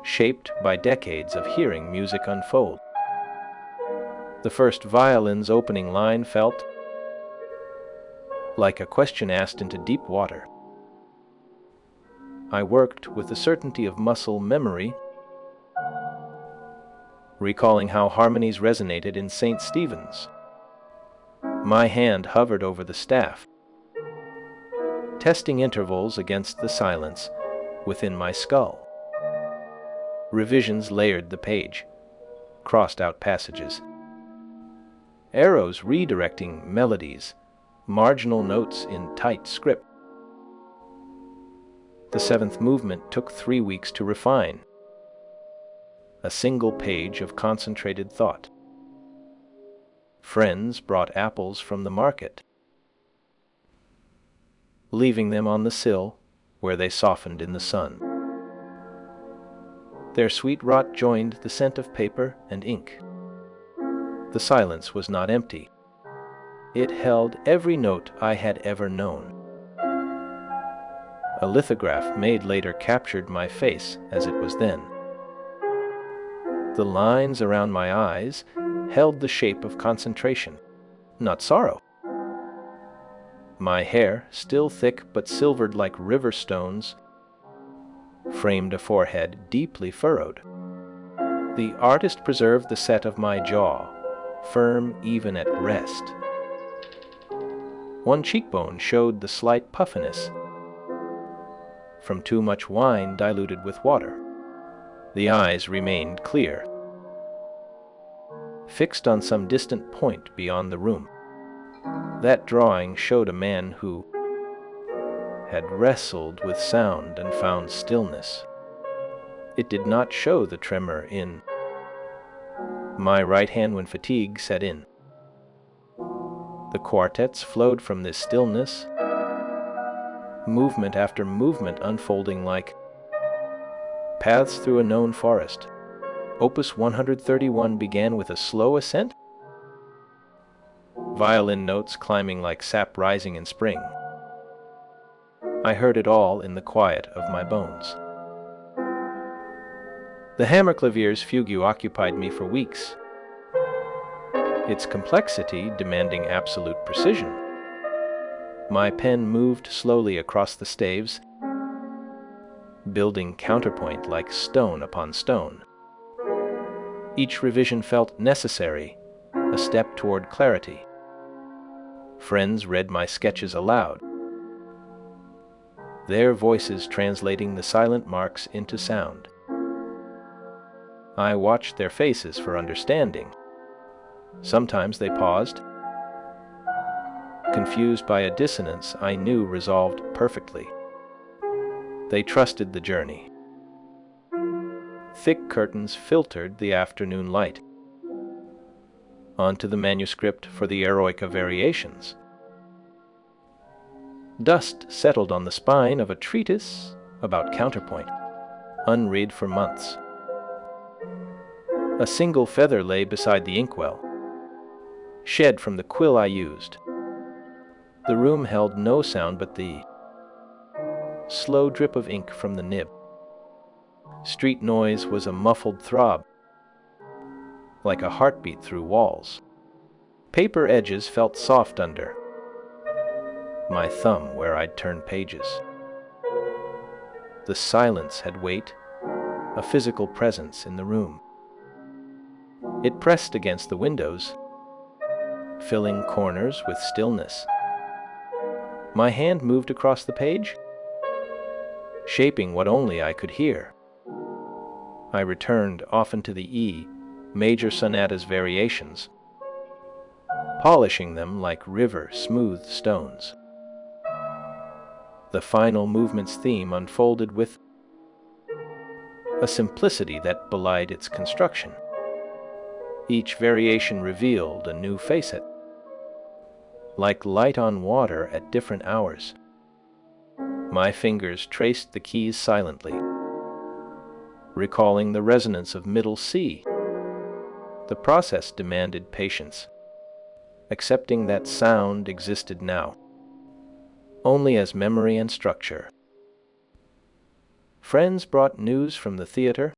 shaped by decades of hearing music unfold. The first violin's opening line felt like a question asked into deep water. I worked with the certainty of muscle memory, recalling how harmonies resonated in St. Stephen's. My hand hovered over the staff, testing intervals against the silence within my skull. Revisions layered the page, crossed out passages, arrows redirecting melodies, marginal notes in tight script. The seventh movement took 3 weeks to refine, a single page of concentrated thought. Friends brought apples from the market, leaving them on the sill where they softened in the sun. Their sweet rot joined the scent of paper and ink. The silence was not empty. It held every note I had ever known. A lithograph made later captured my face as it was then. The lines around my eyes held the shape of concentration, not sorrow. My hair, still thick but silvered like river stones, framed a forehead deeply furrowed. The artist preserved the set of my jaw, firm even at rest. One cheekbone showed the slight puffiness from too much wine diluted with water. The eyes remained clear, fixed on some distant point beyond the room. That drawing showed a man who had wrestled with sound and found stillness. It did not show the tremor in my right hand when fatigue set in. The quartets flowed from this stillness, movement after movement unfolding like paths through a known forest. Opus 131 began with a slow ascent, violin notes climbing like sap rising in spring. I heard it all in the quiet of my bones. The Hammerklavier's fugue occupied me for weeks, its complexity demanding absolute precision. My pen moved slowly across the staves, building counterpoint like stone upon stone. Each revision felt necessary, a step toward clarity. Friends read my sketches aloud, their voices translating the silent marks into sound. I watched their faces for understanding. Sometimes they paused, confused by a dissonance I knew resolved perfectly. They trusted the journey. Thick curtains filtered the afternoon light onto the manuscript for the Eroica variations. Dust settled on the spine of a treatise about counterpoint, unread for months. A single feather lay beside the inkwell, shed from the quill I used. The room held no sound but the slow drip of ink from the nib. Street noise was a muffled throb, like a heartbeat through walls. Paper edges felt soft under my thumb where I'd turn pages. The silence had weight, a physical presence in the room. It pressed against the windows, filling corners with stillness. My hand moved across the page, shaping what only I could hear. I returned often to the E major sonata's variations, polishing them like river-smooth stones. The final movement's theme unfolded with a simplicity that belied its construction. Each variation revealed a new facet, like light on water at different hours. My fingers traced the keys silently, recalling the resonance of middle C. The process demanded patience, accepting that sound existed now, only as memory and structure. Friends brought news from the theater,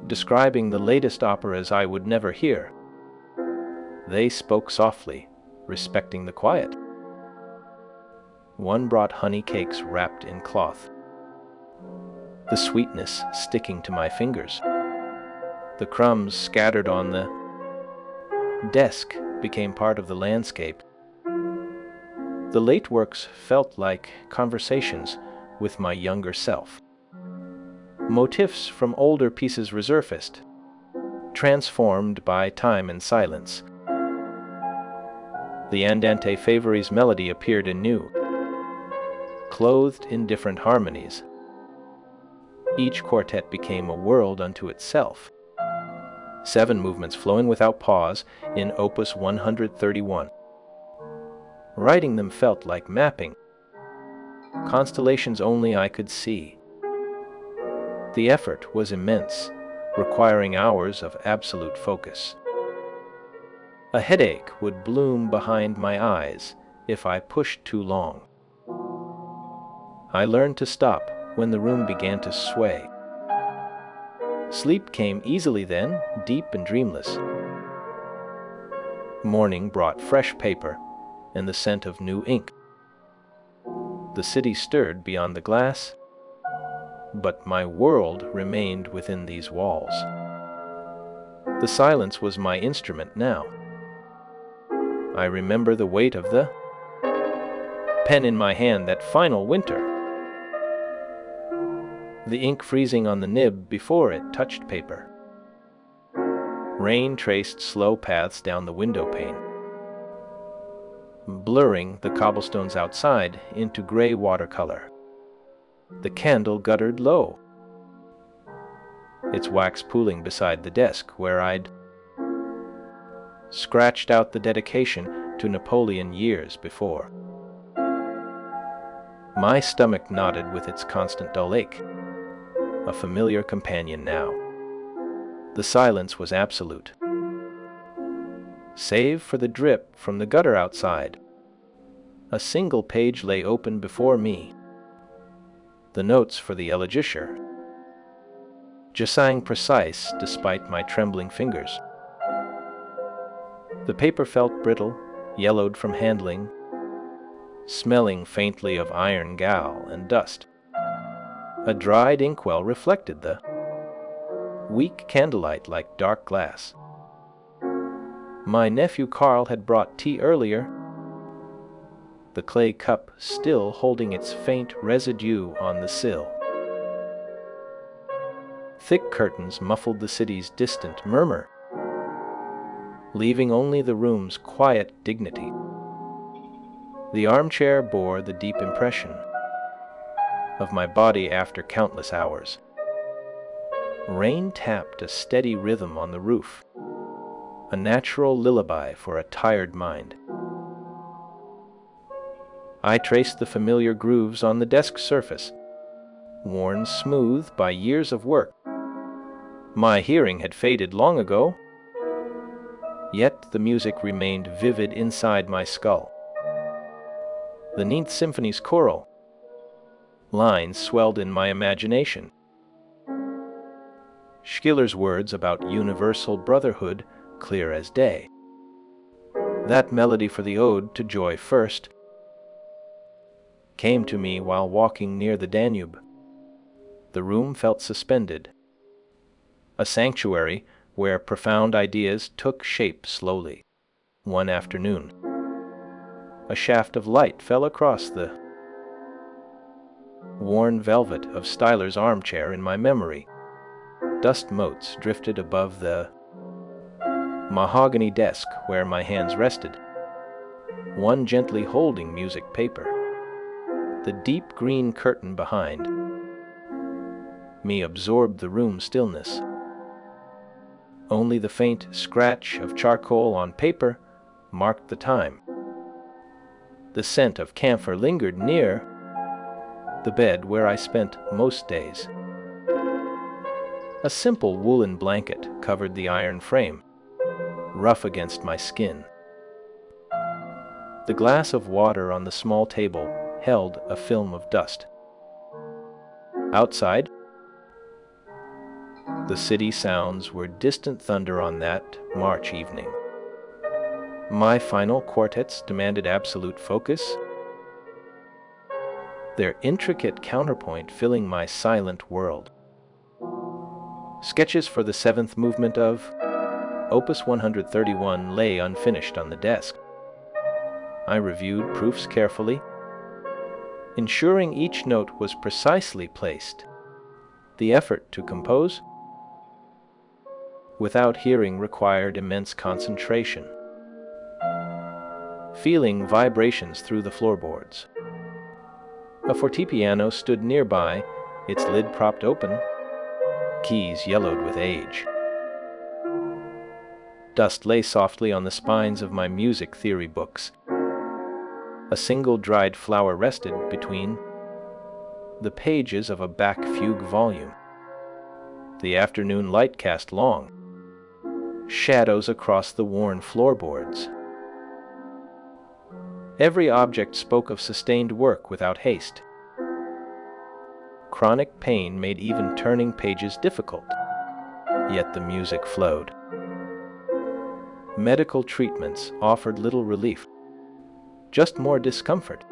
describing the latest operas I would never hear. They spoke softly, respecting the quiet. One brought honey cakes wrapped in cloth, the sweetness sticking to my fingers. The crumbs scattered on the desk became part of the landscape. The late works felt like conversations with my younger self. Motifs from older pieces resurfaced, transformed by time and silence. The Andante Favori's melody appeared anew, clothed in different harmonies. Each quartet became a world unto itself, 7 movements flowing without pause in Opus 131. Writing them felt like mapping, constellations only I could see. The effort was immense, requiring hours of absolute focus. A headache would bloom behind my eyes if I pushed too long. I learned to stop when the room began to sway. Sleep came easily then, deep and dreamless. Morning brought fresh paper and the scent of new ink. The city stirred beyond the glass, but my world remained within these walls. The silence was my instrument now. I remember the weight of the pen in my hand that final winter, the ink freezing on the nib before it touched paper. Rain traced slow paths down the window pane, blurring the cobblestones outside into gray watercolor. The candle guttered low, its wax pooling beside the desk where I'd scratched out the dedication to Napoleon years before. My stomach nodded with its constant dull ache, a familiar companion now. The silence was absolute, save for the drip from the gutter outside. A single page lay open before me, the notes for the elegiature, just sang precise despite my trembling fingers. The paper felt brittle, yellowed from handling, smelling faintly of iron gall and dust. A dried inkwell reflected the weak candlelight like dark glass. My nephew Carl had brought tea earlier, the clay cup still holding its faint residue on the sill. Thick curtains muffled the city's distant murmur, leaving only the room's quiet dignity. The armchair bore the deep impression of my body after countless hours. Rain tapped a steady rhythm on the roof, a natural lullaby for a tired mind. I traced the familiar grooves on the desk surface, worn smooth by years of work. My hearing had faded long ago, yet the music remained vivid inside my skull. The Ninth Symphony's choral lines swelled in my imagination. Schiller's words about universal brotherhood clear as day. That melody for the ode to joy first. came to me while walking near the Danube. The room felt suspended, a sanctuary where profound ideas took shape slowly. One afternoon, a shaft of light fell across the worn velvet of Styler's armchair in my memory. Dust motes drifted above the mahogany desk where my hands rested, one gently holding music paper. The deep green curtain behind me absorbed the room's stillness. Only the faint scratch of charcoal on paper marked the time. The scent of camphor lingered near the bed where I spent most days. A simple woolen blanket covered the iron frame, rough against my skin. The glass of water on the small table held a film of dust. Outside, the city sounds were distant thunder on that March evening. My final quartets demanded absolute focus, their intricate counterpoint filling my silent world. Sketches for the seventh movement of Opus 131 lay unfinished on the desk. I reviewed proofs carefully, ensuring each note was precisely placed. The effort to compose without hearing required immense concentration. Feeling vibrations through the floorboards. A fortepiano stood nearby, its lid propped open, keys yellowed with age. Dust lay softly on the spines of my music theory books. A single dried flower rested between the pages of a Bach fugue volume. The afternoon light cast long shadows across the worn floorboards. Every object spoke of sustained work without haste. Chronic pain made even turning pages difficult, yet the music flowed. Medical treatments offered little relief, just more discomfort.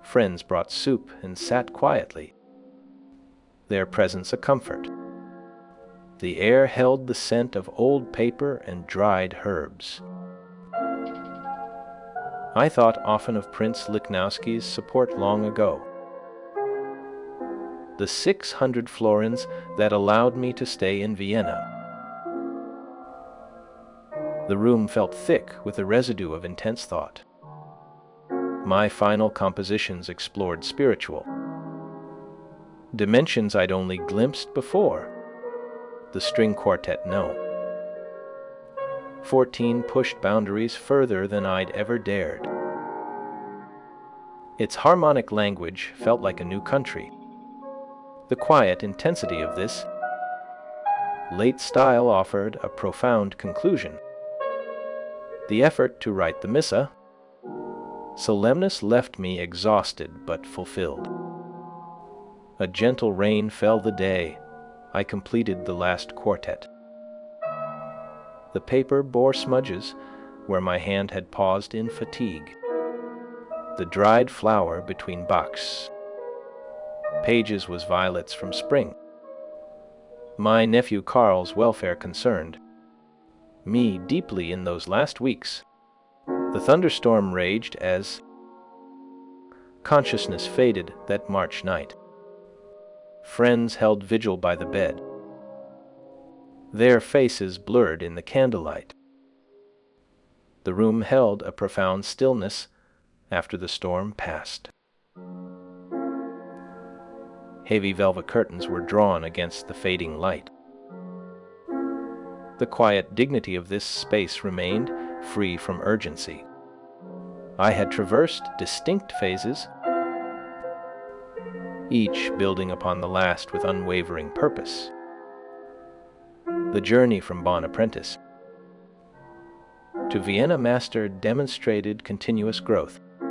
Friends brought soup and sat quietly, their presence a comfort. The air held the scent of old paper and dried herbs. I thought often of Prince Lichnowsky's support long ago. The 600 florins that allowed me to stay in Vienna. The room felt thick with the residue of intense thought. My final compositions explored spiritual dimensions I'd only glimpsed before. The string quartet, no. 14 pushed boundaries further than I'd ever dared. Its harmonic language felt like a new country. The quiet intensity of this late style offered a profound conclusion. The effort to write the Missa Solemnis left me exhausted but fulfilled. A gentle rain fell the day I completed the last quartet. The paper bore smudges where my hand had paused in fatigue. The dried flower between Bach's pages was violets from spring. My nephew Karl's welfare concerned me deeply in those last weeks. The thunderstorm raged as consciousness faded that March night. Friends held vigil by the bed, their faces blurred in the candlelight. The room held a profound stillness after the storm passed. Heavy velvet curtains were drawn against the fading light. The quiet dignity of this space remained free from urgency. I had traversed distinct phases, each building upon the last with unwavering purpose. The journey from Bonn apprentice to Vienna master demonstrated continuous growth.